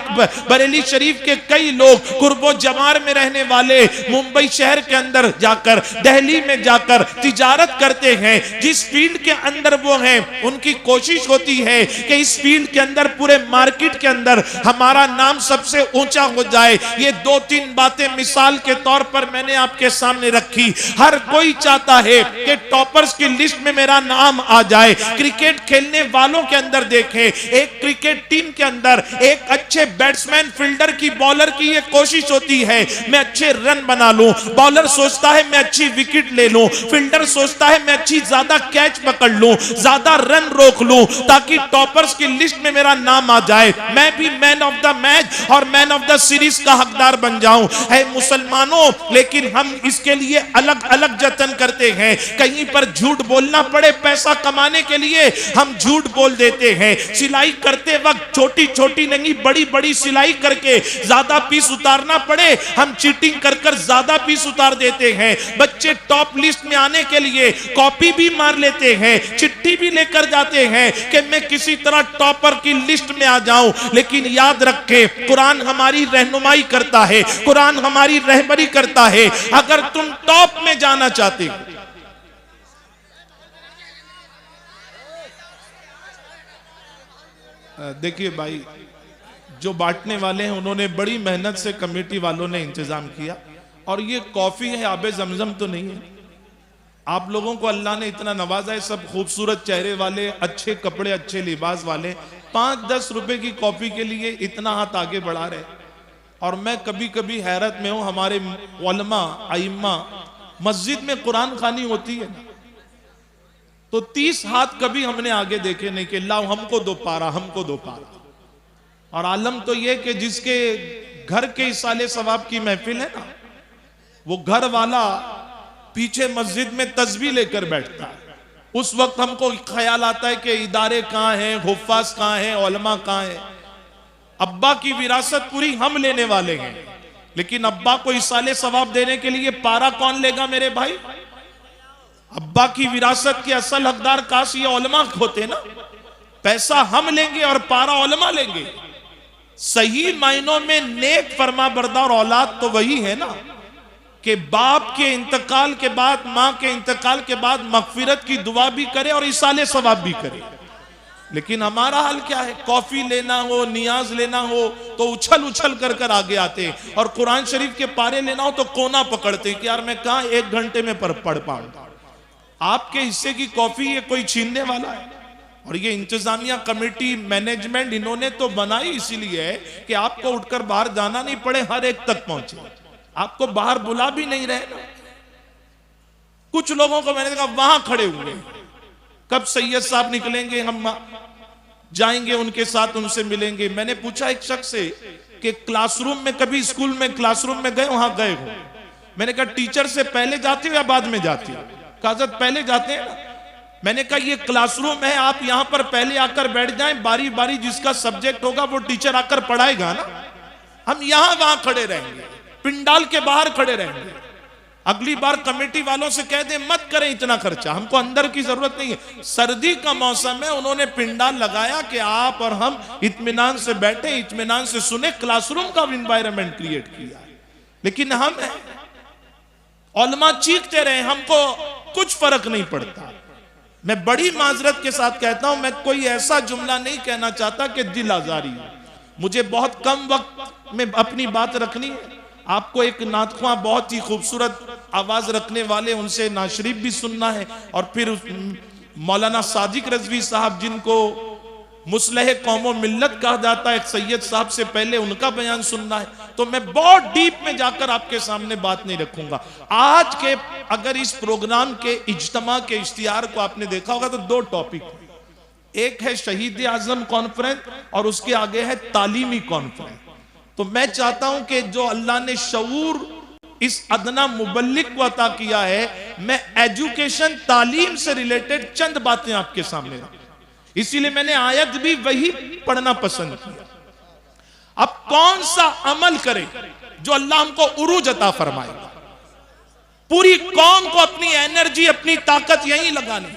Speaker 3: बरेली शरीफ के कई लोग, कुर्बो जमार में रहने वाले, मुंबई शहर के अंदर जाकर, दिल्ली में जाकर तिजारत करते हैं, जिस फील्ड के अंदर वो हैं, उनकी कोशिश होती है कि इस फील्ड के अंदर पूरे मार्केट के अंदर हमारा नाम सबसे ऊंचा हो जाए। ये 2-3 बातें मिसाल के तौर पर मैंने आपके सामने रखी। हर कोई चाहता है कि टॉपर्स की लिस्ट में मेरा नाम आ जाए। क्रिकेट खेलने वालों के अंदर देखें, एक क्रिकेट टीम के अंदर एक अच्छे बैट्समैन, फील्डर की, बॉलर की ये कोशिश होती है मैं अच्छे रन बना लूं। बॉलर सोचता है मैं अच्छी विकेट ले लूं, फील्डर सोचता है मैं अच्छी ज्यादा कैच पकड़ लूं, ज्यादा रन रोक लूं, ताकि टॉपर्स की लिस्ट में मेरा नाम आ जाए, मैं भी मैन ऑफ द मैच और मैन ऑफ द सीरीज का हकदार बन जाऊं। है मुसलमानों, लेकिन हम इसके लिए अलग अलग जतन करते हैं। कहीं पर झूठ बोलना पड़े पैसा कमाने के लिए हम झूठ बोल देते हैं। सिलाई करते वक्त छोटी छोटी नहीं बड़ी बड़ी सिलाई करके ज्यादा पीस उतारना पड़े हम चीटिंग कर कर ज्यादा पीस उतार देते हैं। बच्चे टॉप लिस्ट में आने के लिए कॉपी भी मार लेते हैं, चिट्ठी भी लेकर जाते हैं कि मैं किसी तरह टॉपर की लिस्ट में आ जाऊं। लेकिन याद रखें, कुरान हमारी रहनुमाई करता है, कुरान हमारी रहबरी करता है। अगर तुम टॉप में जाना चाहते हो, देखिए भाई, जो बांटने वाले हैं उन्होंने बड़ी मेहनत से कमेटी वालों ने इंतजाम किया, और ये कॉफी है, आबे जमजम तो नहीं है। आप लोगों को अल्लाह ने इतना नवाजा है, सब खूबसूरत चेहरे वाले, अच्छे कपड़े, अच्छे लिबास वाले, 5-10 रुपए की कॉफी के लिए इतना हाथ आगे बढ़ा रहे। और मैं कभी कभी हैरत में हूं, हमारे उलमा आइम्मा मस्जिद में कुरान खानी होती है तो 30 हाथ कभी हमने आगे देखे नहीं कि लाओ हमको दो पारा, हमको दो पारा। और आलम तो यह कि जिसके घर के इसाले सवाब की महफिल है ना, वो घर वाला पीछे मस्जिद में तस्बीह लेकर बैठता है। उस वक्त हमको ख्याल आता है कि इदारे कहां हैं, हुफ्फाज कहां हैं, उलमा कहां हैं। अब्बा की विरासत पूरी हम लेने वाले हैं, लेकिन अब्बा को इसाले सवाब देने के लिए पारा कौन लेगा मेरे भाई? अब्बा की विरासत के असल हकदार काश ये उलमा होते ना। पैसा हम लेंगे और पारा उलमा लेंगे। सही मायनों में नेक फरमाबरदार औलाद तो वही है ना कि बाप के इंतकाल के बाद, मां के इंतकाल के बाद मगफिरत की दुआ भी करे और इसाले सवाब भी करे। लेकिन हमारा हाल क्या है? कॉफी लेना हो, नियाज लेना हो तो उछल उछल कर कर आगे आते, और कुरान शरीफ के पारे लेना हो तो कोना पकड़ते कि यार मैं कहां 1 घंटे में पढ़ पाऊंगा। आपके हिस्से की कॉफी ये कोई छीनने वाला है? और ये इंतजामिया कमेटी, मैनेजमेंट इन्होंने तो बनाई इसीलिए है कि आपको उठकर बाहर जाना नहीं पड़े, हर एक तक पहुंचे। आपको बाहर बुला भी नहीं रहे ना। कुछ लोगों को मैंने देखा वहां खड़े हुए, कब सैयद साहब निकलेंगे, हम जाएंगे उनके साथ, उनसे मिलेंगे। मैंने पूछा एक शख्स से कि क्लासरूम में, कभी स्कूल में क्लासरूम में गए? वहां गए हो? मैंने कहा टीचर से पहले जाते हो या बाद में जाते हो? काजत पहले जाते हैं ना। मैंने कहा ये क्लासरूम है, आप यहां पर पहले आकर बैठ जाएं, बारी बारी जिसका सब्जेक्ट होगा वो टीचर आकर पढ़ाएगा ना। हम यहां वहां खड़े रहेंगे, पिंडाल के बाहर खड़े रहेंगे। अगली बार कमेटी वालों से कह दे मत करें इतना खर्चा, हमको अंदर की जरूरत नहीं है। सर्दी का मौसम है, उन्होंने पिंडाल लगाया कि आप और हम इत्मीनान से बैठे, इत्मीनान से सुने, क्लासरूम का एनवायरनमेंट क्रिएट किया। लेकिन हम उलमा चीखते रहे, हमको कुछ फर्क नहीं पड़ता। मैं बड़ी माजरत के साथ कहता हूं, मैं कोई ऐसा जुमला नहीं कहना चाहता कि दिल आजारी है। मुझे बहुत कम वक्त में अपनी बात रखनी है। आपको एक नातख्वां बहुत ही खूबसूरत आवाज रखने वाले, उनसे नाशरीफ भी सुनना है, और फिर मौलाना सादिक रजवी साहब, जिनको मुस्लह कौमो मिल्लत कहा जाता है, एक सैयद साहब से पहले उनका बयान सुनना है। तो मैं बहुत डीप में जाकर आपके सामने बात नहीं रखूंगा। आज के अगर इस प्रोग्राम के इज्तिमा के इश्तिहार को आपने देखा होगा तो 2 टॉपिक, एक है शहीद आजम कॉन्फ्रेंस और उसके आगे है तालीमी कॉन्फ्रेंस। तो मैं चाहता हूं कि जो अल्लाह ने शऊर इस अदना मुबल्लिग को अता किया है, मैं एजुकेशन, तालीम से रिलेटेड चंद बातें आपके सामने रखूं। इसीलिए मैंने आयत भी वही पढ़ना पसंद किया। अब कौन सा अमल करें जो अल्लाह हमको उरूज अता फरमाएगा? पूरी कौम को अपनी एनर्जी, अपनी ताकत यहीं लगानी,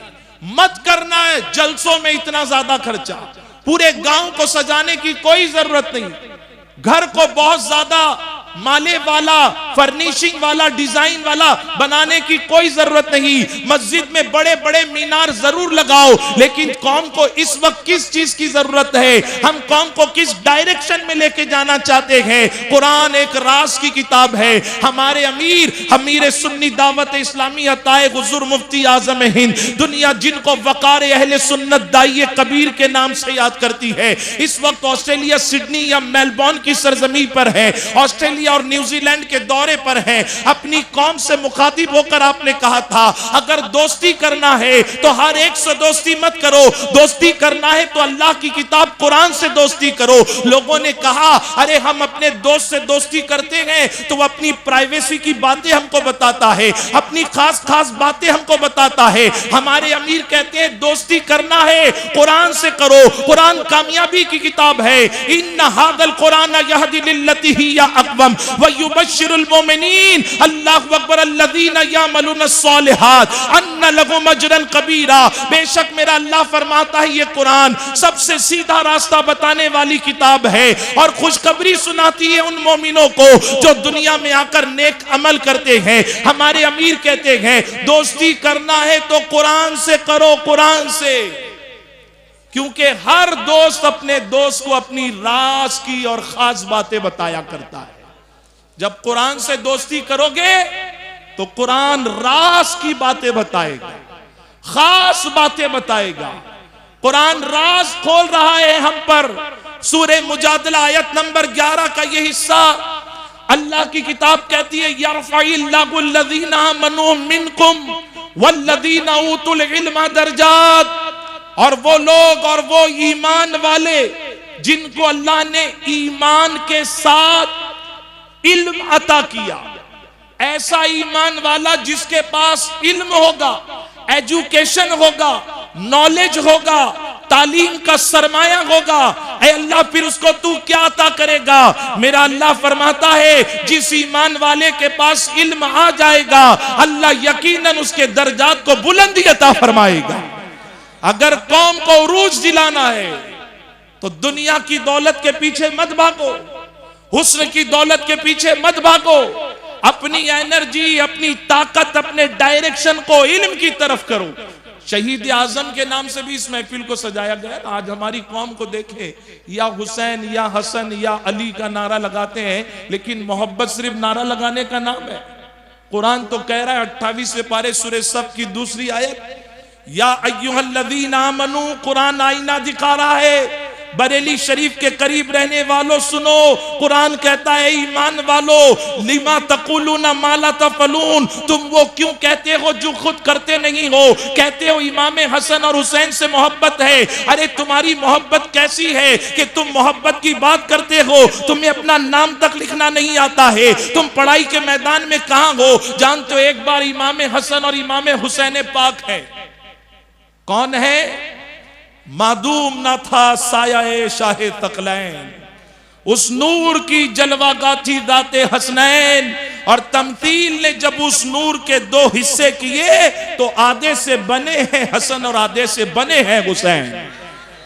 Speaker 3: मत करना है जलसों में इतना ज्यादा खर्चा। पूरे गांव को सजाने की कोई जरूरत नहीं, घर को बहुत ज्यादा
Speaker 1: माले वाला, फर्निशिंग वाला, डिजाइन वाला बनाने की कोई जरूरत नहीं। मस्जिद में बड़े बड़े मीनार जरूर लगाओ, लेकिन कौम को इस वक्त किस चीज की जरूरत है, हम कौम को किस डायरेक्शन में लेके जाना चाहते हैं। कुरान एक राज की किताब है। हमारे अमीर सुन्नी दावत इस्लामी अताए हुजूर मुफ्ती आजम हिंद, दुनिया जिनको वकार अहले सुन्नत दाइए कबीर के नाम से याद करती है, इस वक्त ऑस्ट्रेलिया सिडनी या मेलबोर्न की सरजमी पर है, ऑस्ट्रेलिया और न्यूजीलैंड के दौरे पर है। अपनी कौम से मुखातिब होकर आपने कहा था, अगर दोस्ती करना है तो हर एक से दोस्ती मत करो, दोस्ती करना है तो अल्लाह की किताब कुरान से दोस्ती करो। लोगों ने कहा, अरे हम अपने दोस्त से दोस्ती करते हैं तो वो अपनी प्राइवेसी की बातें हमको बताता है, अपनी खास खास बातें हमको बताता है। हमारे अमीर कहते हैं दोस्ती करना है कुरान से करो, कुरान कामयाबी की किताब है। इन्ना हादल कुरान यहदी लिल्लती हिया अक़वम व युबश्शिरुल मोमिनीन अल्लाहु अकबर अल्लज़ीना यअमलून अस्सालिहात अन्ना लहुम अजरन कबीरा। बेशक मेरा अल्लाह फरमाता है ये कुरान सबसे सीधा रास्ता बताने वाली किताब है और खुशखबरी सुनाती है उन मोमिनों को जो दुनिया में आकर नेक अमल करते हैं। हमारे अमीर कहते हैं दोस्ती करना है तो कुरान से करो, कुरान से, क्योंकि हर दोस्त अपने दोस्त को अपनी राज की और खास बातें बताया करता है। जब कुरान से दोस्ती करोगे तो कुरान राज की बातें बताएगा, खास बातें बताएगा। कुरान राज खोल रहा है हम पर। सूरह मुजादला आयत नंबर 11 का ये हिस्सा, अल्लाह की किताब कहती है यरफ़इल्लाहु अल्लज़ीना आमनू मिनकुम वल्लज़ीना ऊतुल इल्मा दरजात। और वो लोग और वो ईमान वाले जिनको अल्लाह ने ईमान के साथ इल्म अता किया, ऐसा ईमान वाला जिसके पास इल्म होगा, एजुकेशन होगा, नॉलेज होगा, तालीम का सरमाया होगा, ऐ अल्लाह फिर उसको तू क्या अता करेगा। मेरा अल्लाह फरमाता है जिस ईमान वाले के पास इल्म आ जाएगा अल्लाह यकीनन उसके दर्जात को बुलंदी अता फरमाएगा। अगर कौम को उरूज दिलाना है तो दुनिया की दौलत के पीछे मत भागो, हुस्न की दौलत के पीछे मत भागो, अपनी एनर्जी, अपनी ताकत, अपने डायरेक्शन को इल्म की तरफ करो। शहीद आजम के नाम से भी इस महफिल को सजाया गया। आज हमारी कौम को देखे, या हुसैन या हसन या अली का नारा लगाते हैं, लेकिन मोहब्बत सिर्फ नारा लगाने का नाम है। कुरान तो कह रहा है 28वें पारे सूरह सफ की दूसरी आयत, या अय्युहल्लज़ीना आमनू, कुरान आईना दिखा रहा है। बरेली शरीफ के करीब रहने वालों सुनो, कुरान कहता है ईमान वालों, लिमा तकुलूना मा ला तफलून, तुम वो क्यों कहते हो जो खुद करते नहीं हो। कहते हो इमाम हसन और हुसैन से मोहब्बत है, अरे तुम्हारी मोहब्बत कैसी है कि तुम मोहब्बत की बात करते हो, तुम्हें अपना नाम तक लिखना नहीं आता है, तुम पढ़ाई के मैदान में कहां हो। जानते हो एक बार इमाम हसन और इमाम हुसैन पाक है, कौन है? मादूम न था साया शाहे तकलैन, उस नूर की जलवागाथी दाते हसनैन। और तमथील ने जब उस नूर के दो हिस्से किए तो आधे से बने हैं हसन और आधे से बने हैं हुसैन।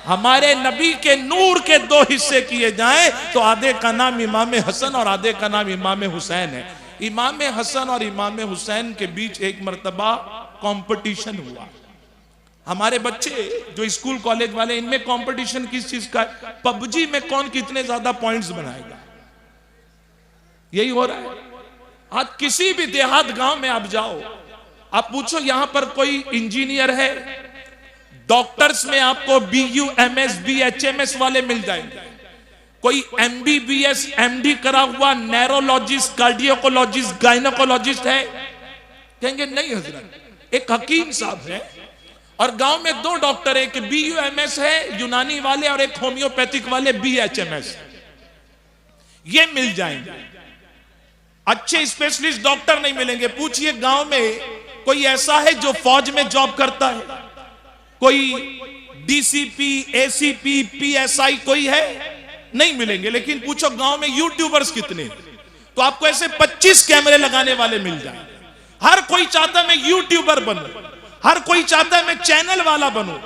Speaker 1: हमारे नबी के नूर के दो हिस्से किए जाएं तो आधे का नाम इमाम हसन और आधे का नाम इमाम हुसैन है। इमाम हसन और इमाम हुसैन के बीच एक मर्तबा कंपटीशन हुआ। हमारे बच्चे जो स्कूल कॉलेज वाले, इनमें कंपटीशन किस चीज का है? पबजी में कौन कितने ज्यादा पॉइंट्स बनाएगा, यही हो रहा है। आज किसी भी देहात गांव में आप जाओ, आप पूछो यहां पर कोई इंजीनियर है, डॉक्टर्स में आपको BUMS BHMS वाले मिल जाएंगे। कोई MBBS MD करा हुआ नेरोलॉजिस्ट, कार्डियोकोलॉजिस्ट, गायनोकोलॉजिस्ट है? कहेंगे नहीं हजरत, एक हकीम साहब है और गांव में दो डॉक्टर है, एक BUMS है यूनानी वाले और एक होम्योपैथिक वाले BHMS, ये मिल जाएंगे। अच्छे स्पेशलिस्ट डॉक्टर नहीं मिलेंगे। पूछिए गांव में कोई ऐसा है जो फौज में जॉब करता है? कोई DCP ACP PSI कोई है? नहीं मिलेंगे। लेकिन पूछो गांव में यूट्यूबर्स कितने, तो आपको ऐसे 25 कैमरे लगाने वाले मिल जाएंगे। हर कोई चाहता मैं यूट्यूबर बनूं, हर कोई चाहता है मैं चैनल वाला बनूं।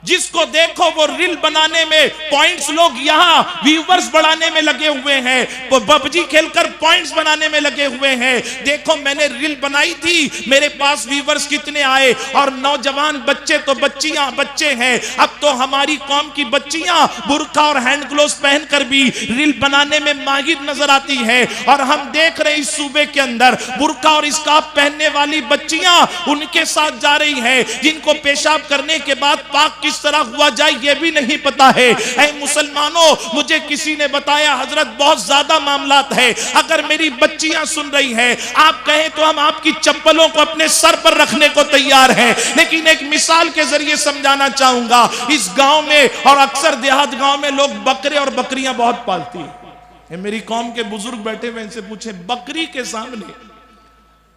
Speaker 1: जिसको देखो वो रील बनाने में पॉइंट्स, लोग यहाँ व्यूवर्स बढ़ाने में लगे हुए हैं, वो पबजी खेलकर पॉइंट्स बनाने में लगे हुए हैं। देखो मैंने रील बनाई थी, मेरे पास व्यूवर्स कितने आए। और नौजवान बच्चे तो बच्चियां बच्चे हैं, अब तो हमारी कौम की बच्चियां बुर्का और हैंड ग्लोव्स पहनकर भी रील बनाने में माहिर नजर आती है। और हम देख रहे हैं इस सूबे के अंदर बुर्का और स्कार्फ पहनने वाली बच्चियां उनके साथ जा रही हैं, जिनको पेशाब करने के बाद पाक किस तरह हुआ जाए ये भी नहीं पता है। ऐ मुसलमानों, मुझे किसी ने बताया हजरत बहुत ज्यादा मामलात है। अगर मेरी बच्चियां सुन रही हैं, आप कहें तो हम आपकी चप्पलों को अपने सर पर रखने को तैयार हैं। लेकिन एक मिसाल के जरिए समझाना चाहूंगा, इस गांव में और अक्सर देहात गांव में लोग बकरे और बकरियां बहुत पालती है। मेरी कौम के बुजुर्ग बैठे हुए, इनसे पूछे बकरी के सामने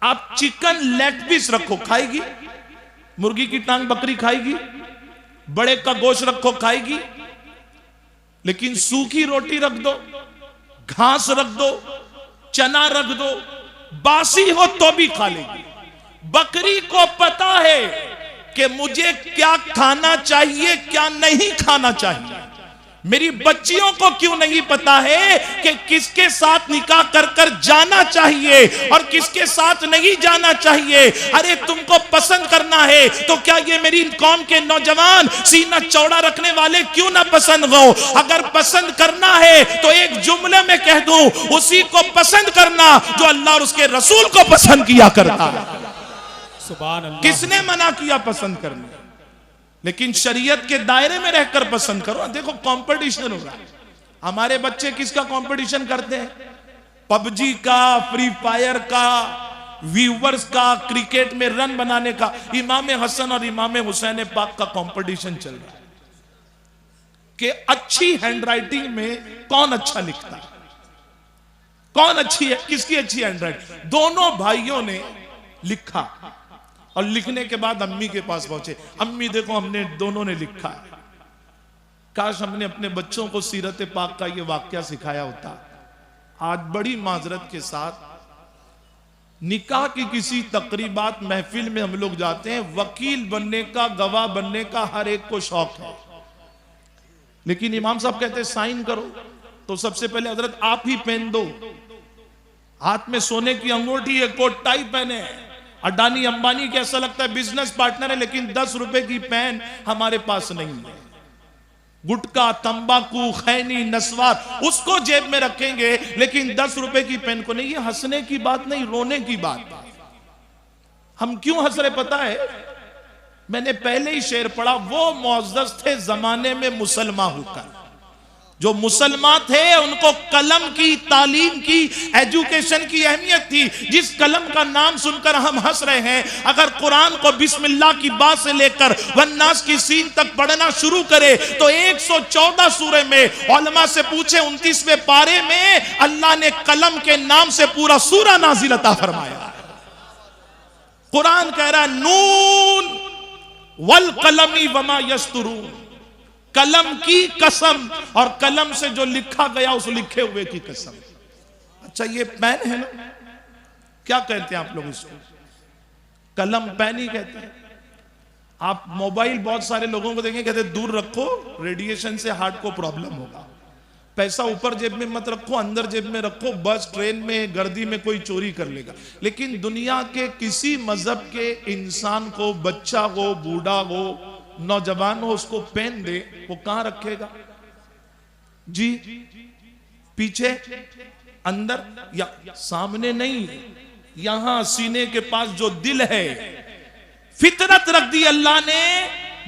Speaker 1: आप चिकन लेग पीस रखो, खाएगी? मुर्गी की टांग बकरी खाएगी? बड़े का गोश्त रखो, खाएगी? लेकिन सूखी रोटी रख दो, घास रख दो, चना रख दो, बासी हो तो भी खा लेगी। बकरी को पता है कि मुझे क्या खाना चाहिए, क्या नहीं खाना चाहिए। मेरी बच्चियों को क्यों नहीं पता है कि किसके साथ निकाह कर कर जाना चाहिए और किसके साथ नहीं जाना चाहिए। अरे तुमको पसंद करना है तो क्या ये मेरी कौम के नौजवान सीना चौड़ा रखने वाले क्यों ना पसंद हो? अगर पसंद करना है तो एक जुमले में कह दूं, उसी को पसंद करना जो अल्लाह और उसके रसूल को पसंद किया करता है।
Speaker 2: सुभान अल्लाह।
Speaker 1: किसने मना किया पसंद करने? लेकिन शरीयत के दायरे में रहकर पसंद करो। देखो कंपटीशन हो रहा है, हमारे बच्चे किसका कंपटीशन करते हैं? पबजी का, फ्री फायर का, व्यूवर्स का, क्रिकेट में रन बनाने का। इमाम हसन और इमाम हुसैन पाक का कंपटीशन चल रहा है कि अच्छी हैंडराइटिंग में कौन अच्छा लिखता है, कौन अच्छी है, किसकी अच्छी हैंडराइटिंग। दोनों भाइयों ने लिखा और लिखने के बाद अम्मी के पास पहुंचे, अम्मी देखो हमने दोनों ने लिखा है। काश हमने अपने बच्चों को सीरत पाक का ये वाकया सिखाया होता। आज बड़ी माजरत के साथ निकाह की किसी तकरीबात महफिल में हम लोग जाते हैं, वकील बनने का, गवाह बनने का हर एक को शौक है। लेकिन इमाम साहब कहते हैं साइन करो तो सबसे पहले हजरत आप ही पहन दो। हाथ में सोने की अंगूठी है, कोट टाई पहने। अडानी अंबानी के ऐसा लगता है बिजनेस पार्टनर है, लेकिन 10 रुपए की पेन हमारे पास नहीं है। गुटखा, तंबाकू, खैनी, नस्वार उसको जेब में रखेंगे, लेकिन 10 रुपए की पेन को नहीं। ये हंसने की बात नहीं, रोने की बात। हम क्यों हंस रहे पता है? मैंने पहले ही शेर पढ़ा, वो मुअज़्ज़ज़ थे जमाने में मुसलमान होकर। जो मुसलमान थे उनको कलम की, तालीम की, एजुकेशन की अहमियत थी। जिस कलम का नाम सुनकर हम हंस रहे हैं, अगर कुरान को बिस्मिल्लाह की बात से लेकर वन्नास की सीन तक पढ़ना शुरू करे तो 114 सूरे में, उलमा से पूछे 29वें पारे में अल्लाह ने कलम के नाम से पूरा सूरा नाजिल अता फरमाया। कुरान कह रहा है नून वल कलमी वमा यस्तुरून, कलम की कसम, और कलम से जो लिखा गया उस लिखे हुए की कसम। अच्छा ये पेन है ना, क्या कहते हैं आप लोग इसको? कलम पेन ही कहते हैं। आप मोबाइल बहुत सारे लोगों को देखेंगे, कहते हैं दूर रखो, रेडिएशन से हार्ट को प्रॉब्लम होगा। पैसा ऊपर जेब में मत रखो, अंदर जेब में रखो, बस ट्रेन में गर्दी में कोई चोरी कर लेगा। लेकिन दुनिया के किसी मजहब के इंसान को, बच्चा हो, बूढ़ा हो, नौजवान हो, उसको पेन दे, वो कहां रखेगा जी? पीछे, अंदर या सामने नहीं, यहां सीने के पास जो दिल है। फितरत रख दी अल्लाह ने।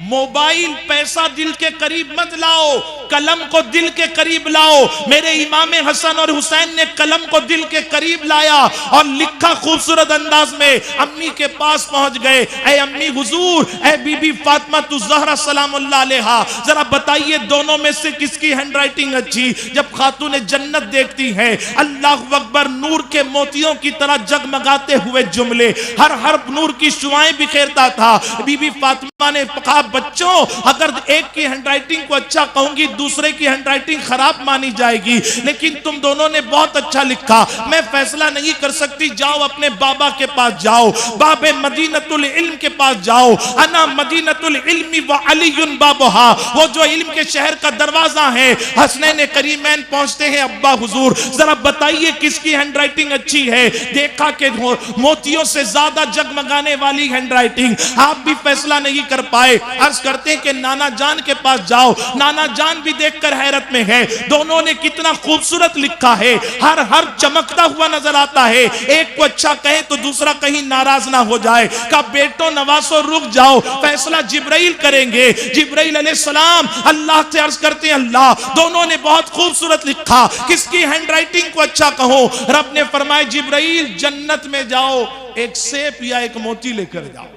Speaker 1: मोबाइल, पैसा दिल के करीब मत लाओ, कलम को दिल के करीब लाओ। मेरे इमाम हसन और हुसैन ने कलम को दिल के करीब लाया और लिखा खूबसूरत अंदाज में। अम्मी के पास पहुंच गए, ऐ अम्मी हुजूर, ऐ बीबी फातिमा ज़हरा सलामुल्लाह अलैहा, जरा बताइए दोनों में से किसकी हैंडराइटिंग अच्छी? जब खातून जन्नत देखती है, अल्लाह अकबर, नूर के मोतियों की तरह जगमगाते हुए जुमले, हर हर नूर की शुआएं बिखेरता था। बीबी फातिमा ने कहा बच्चों, अगर एक की हैंडराइटिंग को अच्छा कहूंगी दूसरे की हैंडराइटिंग खराब मानी जाएगी, लेकिन तुम दोनों ने बहुत अच्छा लिखा, मैं फैसला नहीं कर सकती, जाओ अपने बाबा के पास जाओ, बाबे मदीनतुल इल्म के पास जाओ, अना मदीनतुल इल्मी व अलीयुन बाबुहा, वो जो इल्म के शहर का दरवाजा है। हसनैन करीमैन पहुंचते हैं, अब्बा हुजूर जरा बताइए किसकी हैंडराइटिंग अच्छी है। देखा कि मोतियों से ज्यादा जगमगाने वाली हैंडराइटिंग, आप भी फैसला नहीं कर पाए। अर्ज करते हैं कि नाना जान के पास जाओ, नाना जान भी देखकर हैरत में है, दोनों ने कितना खूबसूरत लिखा है, हर चमकता हुआ नजर आता है। एक को अच्छा कहे तो दूसरा कहीं नाराज ना हो जाए। का बेटो नवासो रुक जाओ, फैसला जिब्राइल करेंगे। जिब्राइल अलैहिस्सलाम अल्लाह से अर्ज करते हैं, अल्लाह दोनों ने बहुत खूबसूरत लिखा, किसकी हैंडराइटिंग को अच्छा कहो। रब ने फरमाया जिब्राइल जन्नत में जाओ, एक सेब या एक मोती लेकर जाओ,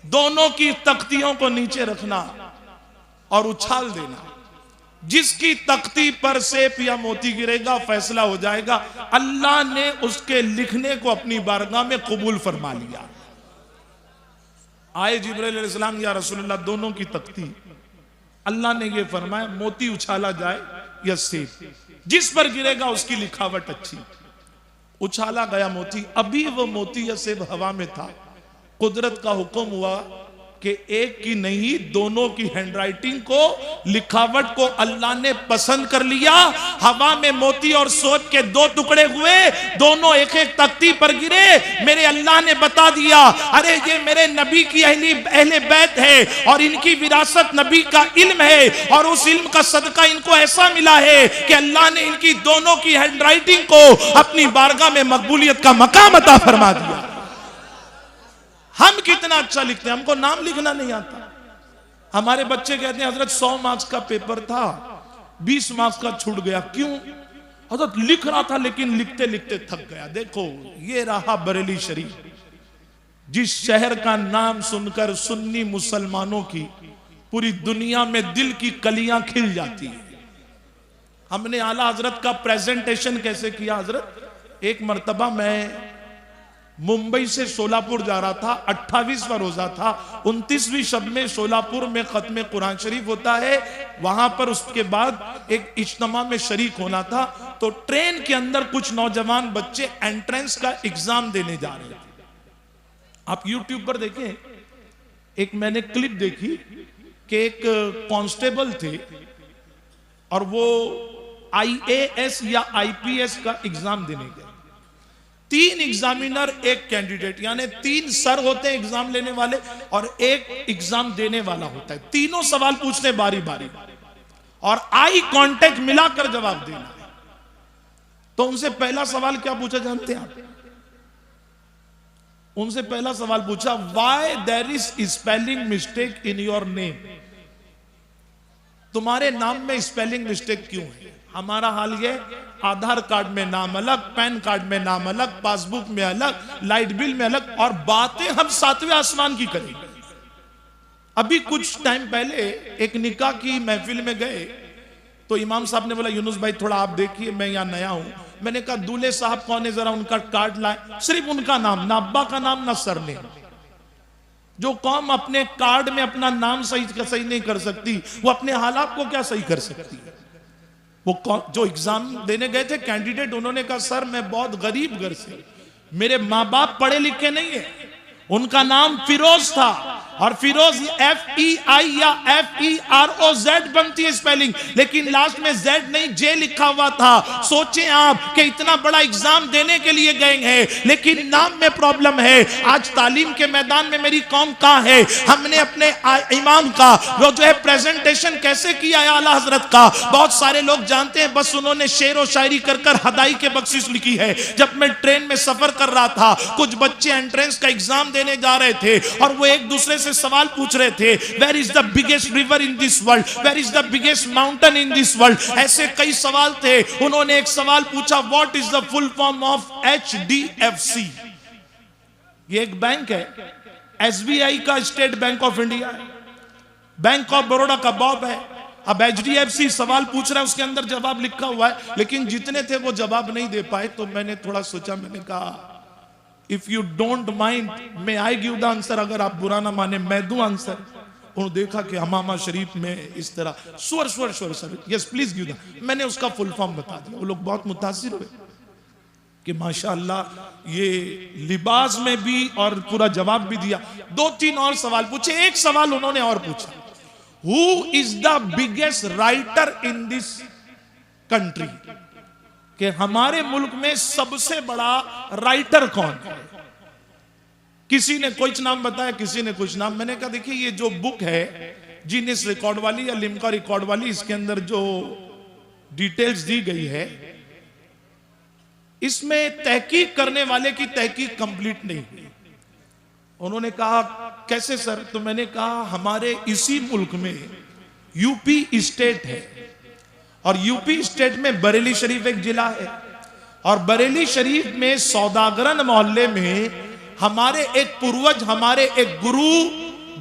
Speaker 1: दोनों की तख्तियों को नीचे रखना और उछाल देना, जिसकी तख्ती पर सेब या मोती गिरेगा फैसला हो जाएगा। अल्लाह ने उसके लिखने को अपनी बारगाह में कबूल फरमा लिया। आए जिब्राइल अलैहिस्सलाम, या रसूलुल्लाह दोनों की तख्ती, अल्लाह ने यह फरमाया मोती उछाला जाए या सेब, जिस पर गिरेगा उसकी लिखावट अच्छी। उछाला गया मोती, अभी वो मोती या सेब हवा में था, कुदरत का हुक्म हुआ कि एक की नहीं दोनों की हैंडराइटिंग को, लिखावट को अल्लाह ने पसंद कर लिया। हवा में मोती और सेब के दो टुकड़े हुए, दोनों एक एक तख्ती पर गिरे। मेरे अल्लाह ने बता दिया, अरे ये मेरे नबी की अहले बैत है और इनकी विरासत नबी का इल्म है, और उस इल्म का सदका इनको ऐसा मिला है कि अल्लाह ने इनकी दोनों की हैंडराइटिंग को अपनी बारगाह में मकबूलियत का मकाम अता फरमा दिया। हम कितना अच्छा लिखते हैं, हमको नाम लिखना नहीं आता। हमारे बच्चे कहते हैं हजरत 100 मार्क्स का पेपर था, 20 मार्क्स का छूट गया, क्यों? हजरत लिख रहा था लेकिन लिखते लिखते थक गया। देखो ये रहा बरेली शरीफ, जिस शहर का नाम सुनकर सुन्नी मुसलमानों की पूरी दुनिया में दिल की कलियां खिल जाती है। हमने आला हजरत का प्रेजेंटेशन कैसे किया। हजरत एक मर्तबा मैं मुंबई से सोलापुर जा रहा था, 28वां रोजा था, 29वीं शब में सोलापुर में खत्म कुरान शरीफ होता है, वहां पर उसके बाद एक इज्तिमा में शरीक होना था। तो ट्रेन के अंदर कुछ नौजवान बच्चे एंट्रेंस का एग्जाम देने जा रहे थे। आप यूट्यूब पर देखें, एक मैंने क्लिप देखी कि एक कांस्टेबल थे और वो IAS या IPS का एग्जाम देने गए। 3 एग्जामिनर एक कैंडिडेट, यानी 3 सर होते हैं एग्जाम लेने वाले और एक एग्जाम देने वाला होता है। तीनों सवाल पूछते बारी बारी और आई कांटेक्ट मिलाकर जवाब देना। तो उनसे पहला सवाल क्या पूछा जानते हैं आप? उनसे पहला सवाल पूछा, why there is spelling mistake in your name? तुम्हारे नाम में स्पेलिंग मिस्टेक क्यों है? हमारा हाल ये, आधार कार्ड में नाम अलग, पैन कार्ड में नाम अलग, पासबुक में अलग, लाइट बिल में अलग, और बातें हम 7वें आसमान की करेंगे। अभी कुछ टाइम पहले एक निकाह की महफिल में गए तो इमाम साहब ने बोला, यूनुस भाई थोड़ा आप देखिए, मैं यहाँ नया हूं। मैंने कहा दूल्हे साहब कौन है, जरा उनका कार्ड लाए। सिर्फ उनका नाम, ना अब्बा का नाम ना सरनेम। जो कौम अपने कार्ड में अपना नाम सही नहीं कर सकती, वो अपने हालात को क्या सही कर सकती है? वो जो एग्जाम देने गए थे कैंडिडेट, उन्होंने कहा सर मैं बहुत गरीब घर से, मेरे माँ बाप पढ़े लिखे नहीं है। उनका नाम फिरोज था और फिरोज FEI या FEROZ बनती है स्पेलिंग, लेकिन लास्ट में Z नहीं J लिखा हुआ था। सोचें आप कि इतना बड़ा एग्जाम देने के लिए गए हैं लेकिन नाम में प्रॉब्लम है। आज तालीम के मैदान में मेरी कौम कहाँ है? हमने अपने इमाम का वो जो है प्रेजेंटेशन कैसे किया है आला हजरत का, बहुत सारे लोग जानते हैं, बस उन्होंने शेर व शायरी कर कर हदाई के बख्शिश लिखी है। जब मैं ट्रेन में सफर कर रहा था, कुछ बच्चे एंट्रेंस का एग्जाम देने जा रहे थे और वो एक दूसरे से सवाल पूछ रहे थे, where is the biggest river in this world, where is the biggest mountain in this world. ऐसे कई सवाल थे। उन्होंने एक सवाल पूछा, what is the full form of HDFC? ये एक बैंक है, SBI का स्टेट बैंक ऑफ इंडिया है, बैंक ऑफ बड़ौदा का बॉब है। अब HDFC सवाल पूछ रहा है, उसके अंदर जवाब लिखा हुआ है, लेकिन जितने थे वो जवाब नहीं दे पाए। तो मैंने थोड़ा सोचा, मैंने कहा if you don't mind may I give the answer, अगर आप बुरा ना माने मैं दूं आंसर। उन्होंने देखा कि हमामा शरीफ में इस तरह स्वर स्वर स्वर sir, yes please give the, मैंने उसका फुल फॉर्म बता दिया। वो लोग बहुत मुतासिर हुए कि माशाअल्लाह ये लिबास में भी, और पूरा जवाब भी दिया। 2-3 और सवाल पूछे। एक सवाल उन्होंने और पूछा, who is the biggest writer in this country, कि हमारे मुल्क में सबसे बड़ा राइटर कौन है। किसी ने कुछ नाम बताया, किसी ने कुछ नाम। मैंने कहा देखिए ये जो बुक है जीनियस रिकॉर्ड वाली या लिम्का रिकॉर्ड वाली, इसके अंदर जो डिटेल्स दी गई है, इसमें तहकीक करने वाले की तहकीक कंप्लीट नहीं हुई। उन्होंने कहा कैसे सर? तो मैंने कहा हमारे इसी मुल्क में यूपी स्टेट है, और यूपी स्टेट में बरेली शरीफ एक जिला है, और बरेली शरीफ में सौदागरन मोहल्ले में हमारे एक पूर्वज, हमारे एक गुरु,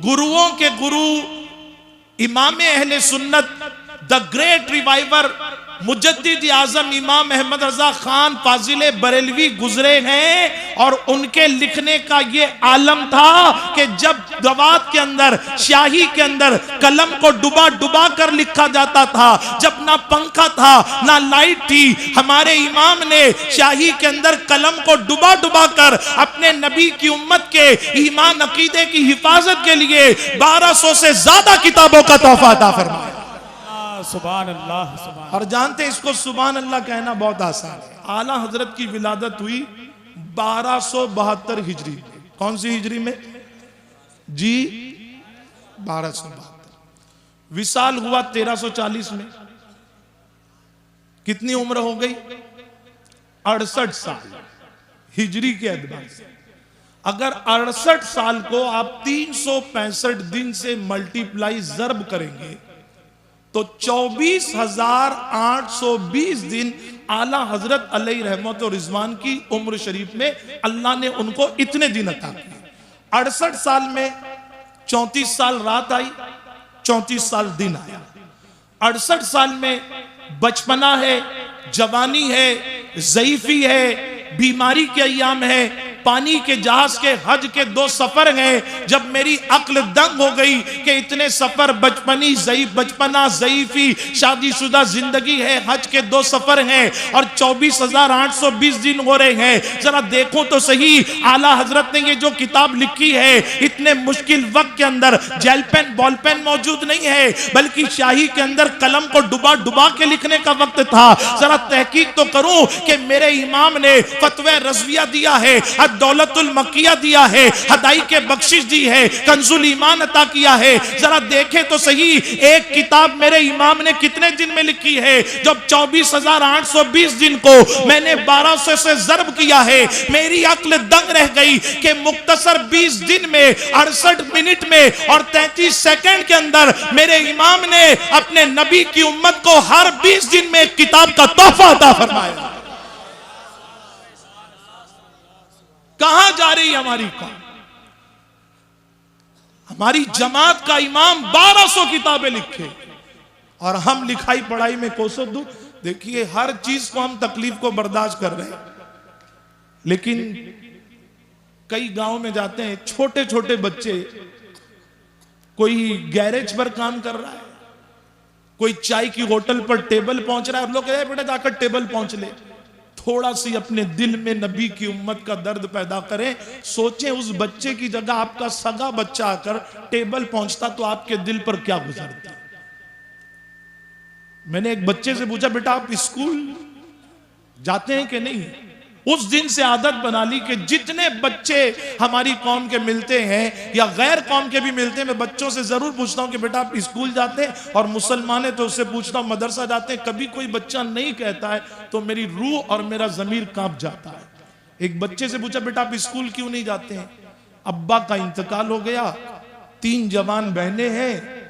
Speaker 1: गुरुओं के गुरु, इमाम अहले सुन्नत, द ग्रेट रिवाइवर, मुजद्दिद आजम इमाम अहमद रजा खान फाजिले बरेलवी गुजरे हैं। और उनके लिखने का ये आलम था कि जब दवात के अंदर, शाही के अंदर कलम को डुबा डुबा कर लिखा जाता था, जब ना पंखा था ना लाइट थी, हमारे इमाम ने शाही के अंदर कलम को डुबा डुबा कर अपने नबी की उम्मत के ईमान अकीदे की हिफाजत के लिए 1200 से ज्यादा किताबों का तोहफा अता फरमाया।
Speaker 2: सुभान अल्लाह, सुभान।
Speaker 1: और जानते हैं इसको सुभान अल्लाह कहना बहुत आसान है। आला हजरत की विलादत हुई 1272 हिजरी में। कौन सी हिजरी में जी? 1272। विसाल हुआ 1340 में। कितनी उम्र हो गई? 68 साल हिजरी के एतबार से। अगर 68 साल को आप 365 दिन से मल्टीप्लाई ज़र्ब करेंगे तो 24,820 दिन आला हजरत अलैहि रहमत और रिजवान की उम्र शरीफ में अल्लाह ने उनको इतने दिन अता किए। 68 साल में 34 साल रात आई, 34 साल दिन आया। 68 साल में बचपना है, जवानी है, ज़ईफी है, बीमारी के अय्याम है, पानी के जहाज के हज के 2 सफर हैं। जब मेरी अक्ल दंग हो गई कि इतने सफर, बचपना ज़ईफी, शादीशुदा जिंदगी है, हज के 2 सफर हैं और 24,820 दिन हो रहे हैं। जरा देखो तो सही, आला हजरत ने ये जो किताब लिखी है, इतने मुश्किल वक्त के अंदर जेल पेन बॉल पेन मौजूद नहीं है, बल्कि शाही के अंदर कलम को डुबा डुबा के लिखने का वक्त था। जरा तहकीक तो करूं कि मेरे इमाम ने फतवा रज़विया दिया है, दौलतुल मकिया दिया है, हदाई के बख्शिश दी है, कंजुल ईमान अता किया है। जरा देखे तो सही, एक किताब मेरे इमाम ने कितने दिन में लिखी है? जब 24,820 दिन को मैंने 1200 से ज़र्ब किया है, मेरी अक्ल दंग रह गई कि मुख्तसर 20 दिन में, 68 मिनट में और 33 सेकंड के अंदर मेरे इमाम ने अपने नबी की उम्मत को हर 20 दिन में एक किताब का तोहफा अता फरमाया। कहां जा रही है हमारी कौम? हमारी जमात का इमाम 1200 किताबें लिखे और हम लिखाई पढ़ाई में कोसों दूर। देखिए हर चीज को हम तकलीफ को बर्दाश्त कर रहे हैं, लेकिन कई गांव में जाते हैं, छोटे छोटे बच्चे, कोई गैरेज पर काम कर रहा है, कोई चाय की होटल पर टेबल पहुंच रहा है, लोग कह रहे हैं बेटा जाकर टेबल पहुंच ले। थोड़ा सी अपने दिल में नबी की उम्मत का दर्द पैदा करें। सोचें उस बच्चे की जगह आपका सगा बच्चा आकर टेबल पहुंचता तो आपके दिल पर क्या गुजरता। मैंने एक बच्चे से पूछा बेटा आप स्कूल जाते हैं कि नहीं? उस दिन से आदत बना ली कि जितने बच्चे हमारी कौम के मिलते हैं या गैर कौम के भी मिलते हैं, मैं बच्चों से जरूर पूछता हूं कि बेटा आप स्कूल जाते हैं, और मुसलमान है तो उससे पूछता हूं मदरसा जाते हैं। कभी कोई बच्चा नहीं कहता है तो मेरी रूह और मेरा जमीर कांप जाता है। एक बच्चे से पूछा बेटा आप स्कूल क्यों नहीं जाते हैं? अब्बा का इंतकाल हो गया, 3 जवान बहनें हैं,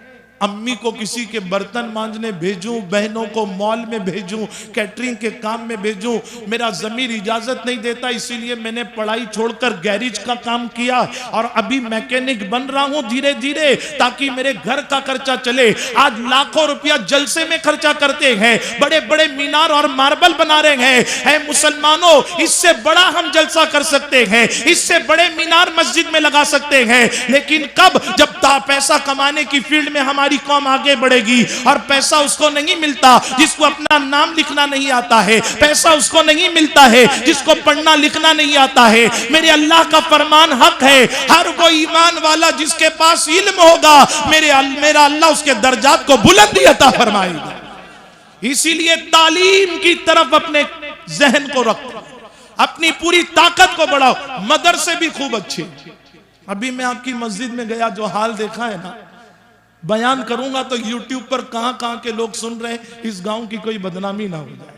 Speaker 1: अम्मी को किसी के बर्तन मांजने भेजूं, बहनों को मॉल में भेजूं, कैटरिंग के काम में भेजूं। मेरा ज़मीर इजाजत नहीं देता, इसीलिए मैंने पढ़ाई छोड़कर गैरेज का काम किया और अभी मैकेनिक बन रहा हूं धीरे धीरे, ताकि मेरे घर का खर्चा चले। आज लाखों रुपया जलसे में खर्चा करते हैं, बड़े बड़े मीनार और मार्बल बना रहे हैं। ऐ मुसलमानों, इससे बड़ा हम जलसा कर सकते हैं, इससे बड़े मीनार मस्जिद में लगा सकते हैं, लेकिन कब? जब पैसा कमाने की फील्ड में हमारी कौम आगे बढ़ेगी। और पैसा उसको नहीं मिलता जिसको अपना नाम लिखना नहीं आता है, पैसा उसको नहीं मिलता है जिसको पढ़ना लिखना नहीं आता है। मेरे अल्लाह का फरमान हक है, हर वो ईमान वाला जिसके पास इल्म होगा, मेरा अल्लाह उसके दर्जात को बुलंदी अता फरमाएगा। इसीलिए तालीम की तरफ अपने जहन को रखो, अपनी पूरी ताकत को बढ़ाओ। मदरसे भी खूब अच्छे। अभी मैं आपकी मस्जिद में गया, जो हाल देखा है ना, बयान करूंगा तो यूट्यूब पर कहां के लोग सुन रहे हैं, इस गांव की कोई बदनामी ना हो जाए।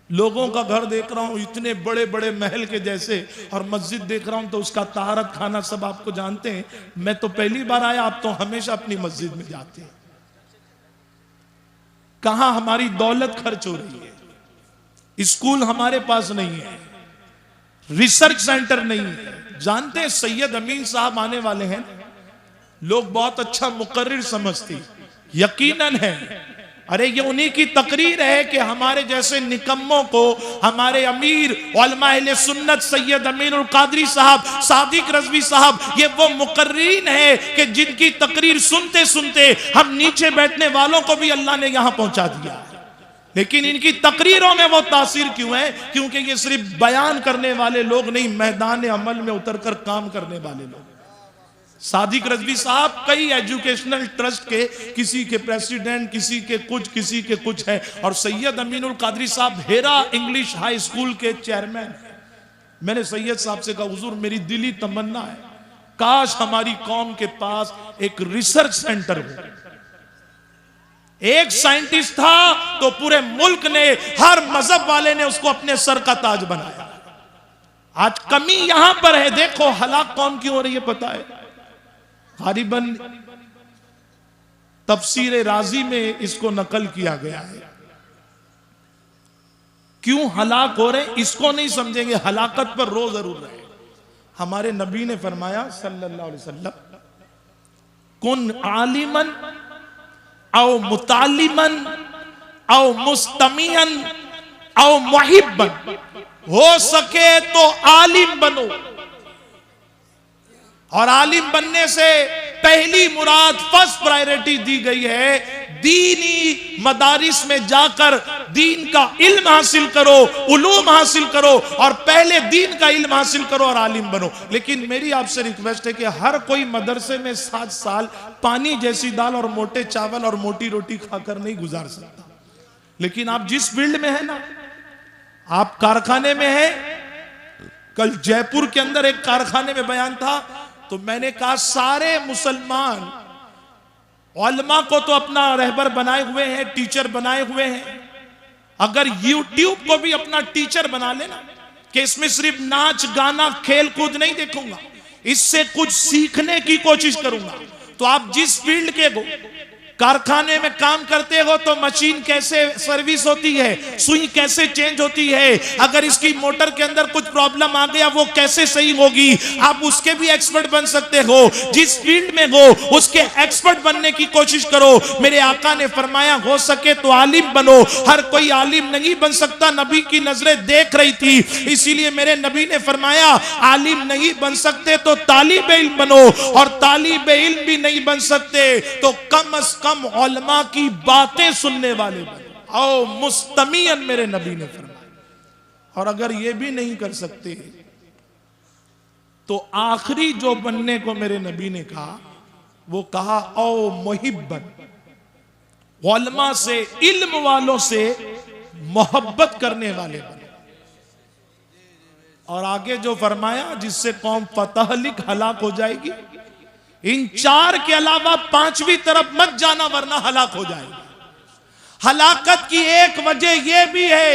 Speaker 1: लोगों का घर देख रहा हूं इतने बड़े बड़े महल के जैसे, और मस्जिद देख रहा हूं तो उसका ताहरत खाना सब आपको जानते हैं। मैं तो पहली बार आया, आप तो हमेशा अपनी मस्जिद में जाते हैं। कहां हमारी दौलत खर्च हो रही है। स्कूल हमारे पास नहीं है, रिसर्च सेंटर नहीं है। जानते हैं सैयद अमीन साहब आने वाले हैं, लोग बहुत अच्छा मुकर्रिर समझते, यकीनन है। अरे ये उन्हीं की तकरीर है कि हमारे जैसे निकम्मों को हमारे अमीर उलमा अहले सुन्नत सैयद अमीनुल कादरी साहब, सादिक रज़वी साहब, ये वो मुकर्रिरीन है कि जिनकी तकरीर सुनते सुनते हम नीचे बैठने वालों को भी अल्लाह ने यहां पहुंचा दिया। लेकिन इनकी तकरीरों में वो तासीर क्यों है? क्योंकि ये सिर्फ बयान करने वाले लोग नहीं, मैदान अमल में उतरकर काम करने वाले लोग। सादिक रज़वी साहब कई एजुकेशनल ट्रस्ट के, किसी के प्रेसिडेंट, किसी के कुछ है, और सैयद अमीनुल कादरी साहब हेरा इंग्लिश हाई स्कूल के चेयरमैन। मैंने सैयद साहब से कहा, हुजूर मेरी दिली तमन्ना है, काश हमारी कौम के पास एक रिसर्च सेंटर हो। एक साइंटिस्ट था तो पूरे मुल्क ने, हर मजहब वाले ने उसको अपने सर का ताज बनाया। आज कमी यहां पर है। देखो हलाक कौन की हो रही है पता है? गालिबन तफसीर राजी में इसको नकल किया गया है। क्यों हलाक हो रहे इसको नहीं समझेंगे, हलाकत पर रो जरूर रहे। हमारे नबी ने फरमाया सल्लल्लाहु अलैहि वसल्लम, कुन आलिमन औ मुतालिमन औ मुस्तमियन औ मुहिब्बन, हो सके तो आलिम बनो। और आलिम बनने से पहली मुराद, फर्स्ट प्रायोरिटी दी गई है, दीनी मदारिस में जाकर दीन का इल्म हासिल करो, उलूम हासिल करो, और पहले दीन का इल्म हासिल करो और आलिम बनो। लेकिन मेरी आपसे रिक्वेस्ट है कि हर कोई मदरसे में 7 साल पानी जैसी दाल और मोटे चावल और मोटी रोटी खाकर नहीं गुजार सकता। लेकिन आप जिस फील्ड में है ना, आप कारखाने में है। कल जयपुर के अंदर एक कारखाने में बयान था, तो मैंने कहा सारे मुसलमान उलमा को तो अपना रहबर बनाए हुए हैं, टीचर बनाए हुए हैं। अगर यूट्यूब को भी अपना टीचर बना लेना, कि इसमें सिर्फ नाच गाना खेल कूद नहीं देखूंगा, इससे कुछ सीखने की कोशिश करूंगा। तो आप जिस फील्ड के हो, कारखाने में काम करते हो तो मशीन कैसे सर्विस होती है, सुई कैसे चेंज होती है, अगर इसकी मोटर के अंदर कुछ प्रॉब्लम आ गया वो कैसे सही होगी, आप उसके भी एक्सपर्ट बन सकते हो। जिस फील्ड में हो उसके एक्सपर्ट बनने की कोशिश करो। मेरे आका ने फरमाया, हो सके तो आलिम बनो। हर कोई आलिम नहीं बन सकता, नबी की नजरें देख रही थी, इसीलिए मेरे नबी ने फरमाया, आलिम नहीं बन सकते तो तालिब इल्म बनो, और तालिब इल्म भी नहीं बन सकते तो कम अज कम उलमा की बातें सुनने वाले बनो। आओ मुस्तमियन, मेरे नबी ने फरमाया। और अगर ये भी नहीं कर सकते तो आखिरी जो बनने को मेरे नबी ने कहा, वो कहा ओ मुहिब्बन, उलमा से, इल्म वालों से मोहब्बत करने वाले बनो। और आगे जो फरमाया, जिससे कौम फतहलिक हलाक हो जाएगी। इन 4 के अलावा 5वीं तरफ मत जाना, वरना हलाक हो जाएगी। हलाकत की एक वजह यह भी है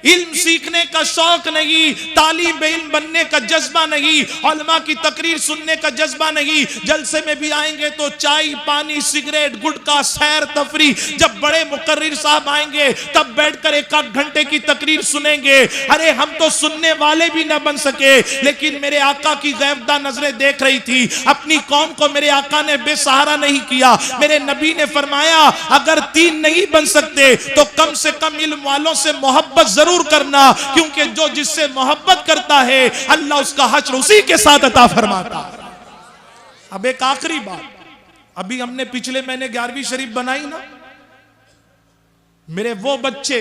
Speaker 1: इल्म सीखने का शौक नहीं, तालीम इल्म बनने का जज्बा नहीं, उलमा की तकरीर सुनने का जज्बा नहीं। जलसे में भी आएंगे तो चाय पानी सिगरेट गुटखा सैर तफरी। जब बड़े मुकर्रिर साहब आएंगे तब बैठकर एक आध घंटे की तकरीर सुनेंगे। अरे हम तो सुनने वाले भी न बन सके, लेकिन मेरे आका की गैबदा नजरें देख रही थी। अपनी कौम को मेरे आका ने बेसहारा नहीं किया। मेरे नबी ने फरमाया अगर 3 नहीं बन सकते तो कम से कम इल्म वालों से मोहब्बत जरूर करना, क्योंकि जो जिससे मोहब्बत करता है अल्लाह उसका हश्र उसी के साथ अता फरमाता है। अब एक आखिरी बात, अभी हमने पिछले महीने 11वीं शरीफ बनाई ना, मेरे वो बच्चे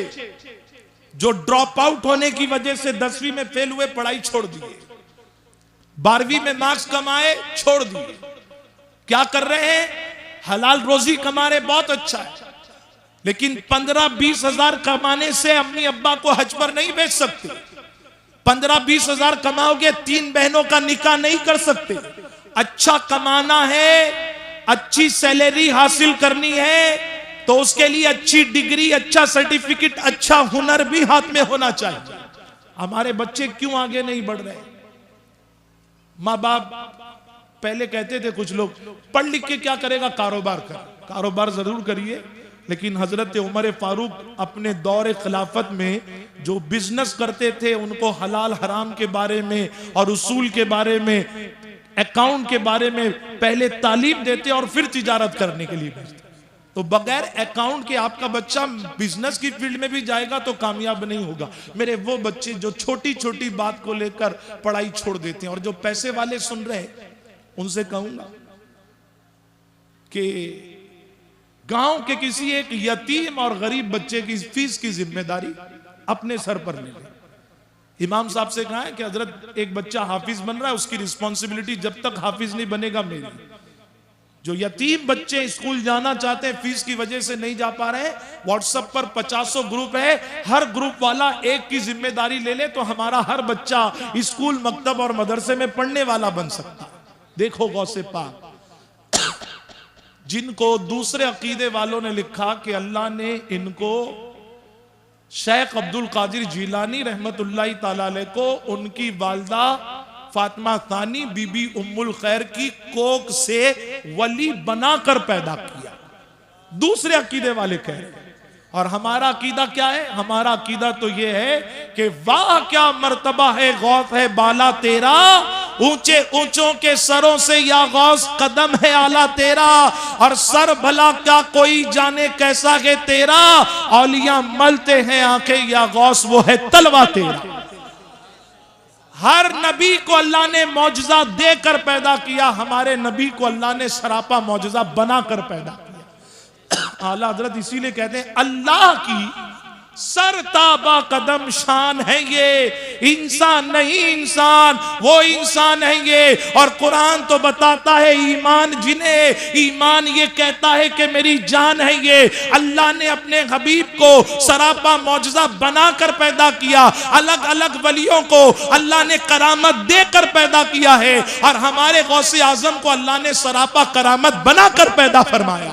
Speaker 1: जो ड्रॉप आउट होने की वजह से 10वीं में फेल हुए, पढ़ाई छोड़ दिए, 12वीं में मार्क्स कमाए छोड़ दिए, क्या कर रहे हैं? हलाल रोजी कमा रहे, बहुत अच्छा है, लेकिन 15-20 हजार कमाने से अम्मी अब्बा को हज पर नहीं भेज सकते। 15-20 हजार कमाओगे 3 बहनों का निकाह नहीं कर सकते। अच्छा कमाना है, अच्छी सैलरी हासिल करनी है, तो उसके लिए अच्छी डिग्री, अच्छा सर्टिफिकेट, अच्छा हुनर भी हाथ में होना चाहिए। हमारे बच्चे क्यों आगे नहीं बढ़ रहे? माँ बाप पहले कहते थे कुछ लोग, पढ़ लिख के क्या करेगा, कारोबार कर। कारोबार जरूर करिए, लेकिन हजरत उमर फारूक अपने दौर खिलाफत में जो बिजनेस करते थे उनको हलाल हराम के बारे में और उसूल के बारे में, अकाउंट के बारे में पहले तालीम देते और फिर तिजारत करने के लिए भेजते। तो बगैर अकाउंट के आपका बच्चा बिजनेस की फील्ड में भी जाएगा तो कामयाब नहीं होगा। मेरे वो बच्चे जो छोटी छोटी बात को लेकर पढ़ाई छोड़ देते हैं, और जो पैसे वाले सुन रहे हैं उनसे कहूंगा कि गांव के किसी एक यतीम और गरीब बच्चे की फीस की जिम्मेदारी अपने सर पर ले लें। इमाम साहब से कहा है कि हजरत एक बच्चा हाफिज बन रहा है, उसकी रिस्पॉन्सिबिलिटी जब तक हाफिज नहीं बनेगा मेरी। जो यतीम बच्चे स्कूल जाना चाहते हैं, फीस की वजह से नहीं जा पा रहे हैं, व्हाट्सएप पर 50 ग्रुप है, हर ग्रुप वाला एक की जिम्मेदारी ले ले तो हमारा हर बच्चा स्कूल मकतब और मदरसे में पढ़ने वाला बन सकता है। देखो गौसे पाक, जिनको दूसरे अकीदे वालों ने लिखा कि अल्लाह ने इनको शेख अब्दुल कादिर जिलानी रहमतुल्लाह ताला अलैह को उनकी वालदा फातिमा तानी बीबी उम्मुल खैर की कोख से वली बनाकर पैदा किया, दूसरे अकीदे वाले कह रहे हैं। और हमारा अकीदा क्या है? हमारा अकीदा तो यह है कि वाह क्या मर्तबा है, गौस है बाला तेरा, ऊंचे ऊंचों के सरों से या गौस कदम है आला तेरा, और सर भला क्या कोई जाने कैसा है तेरा, औलिया मलते हैं आंखें या गौस वो है तलवा तेरा। हर नबी को अल्लाह ने मौजज़ा देकर पैदा किया, हमारे नबी को अल्लाह ने सरापा मौजज़ा बनाकर पैदा किया। आला हजरत इसीलिए कहते हैं अल्लाह की सरताबा कदम शान है ये, इंसान नहीं इंसान, वो इंसान है ये। और कुरान तो बताता है ईमान जिन्हें, ईमान ये कहता है कि मेरी जान है ये। अल्लाह ने अपने हबीब को सरापा मौजज़ा बनाकर पैदा किया, अलग अलग वलियों को अल्लाह ने करामत देकर पैदा किया है, और हमारे गौसे आजम को अल्लाह ने सरापा करामत बनाकर पैदा फरमाया।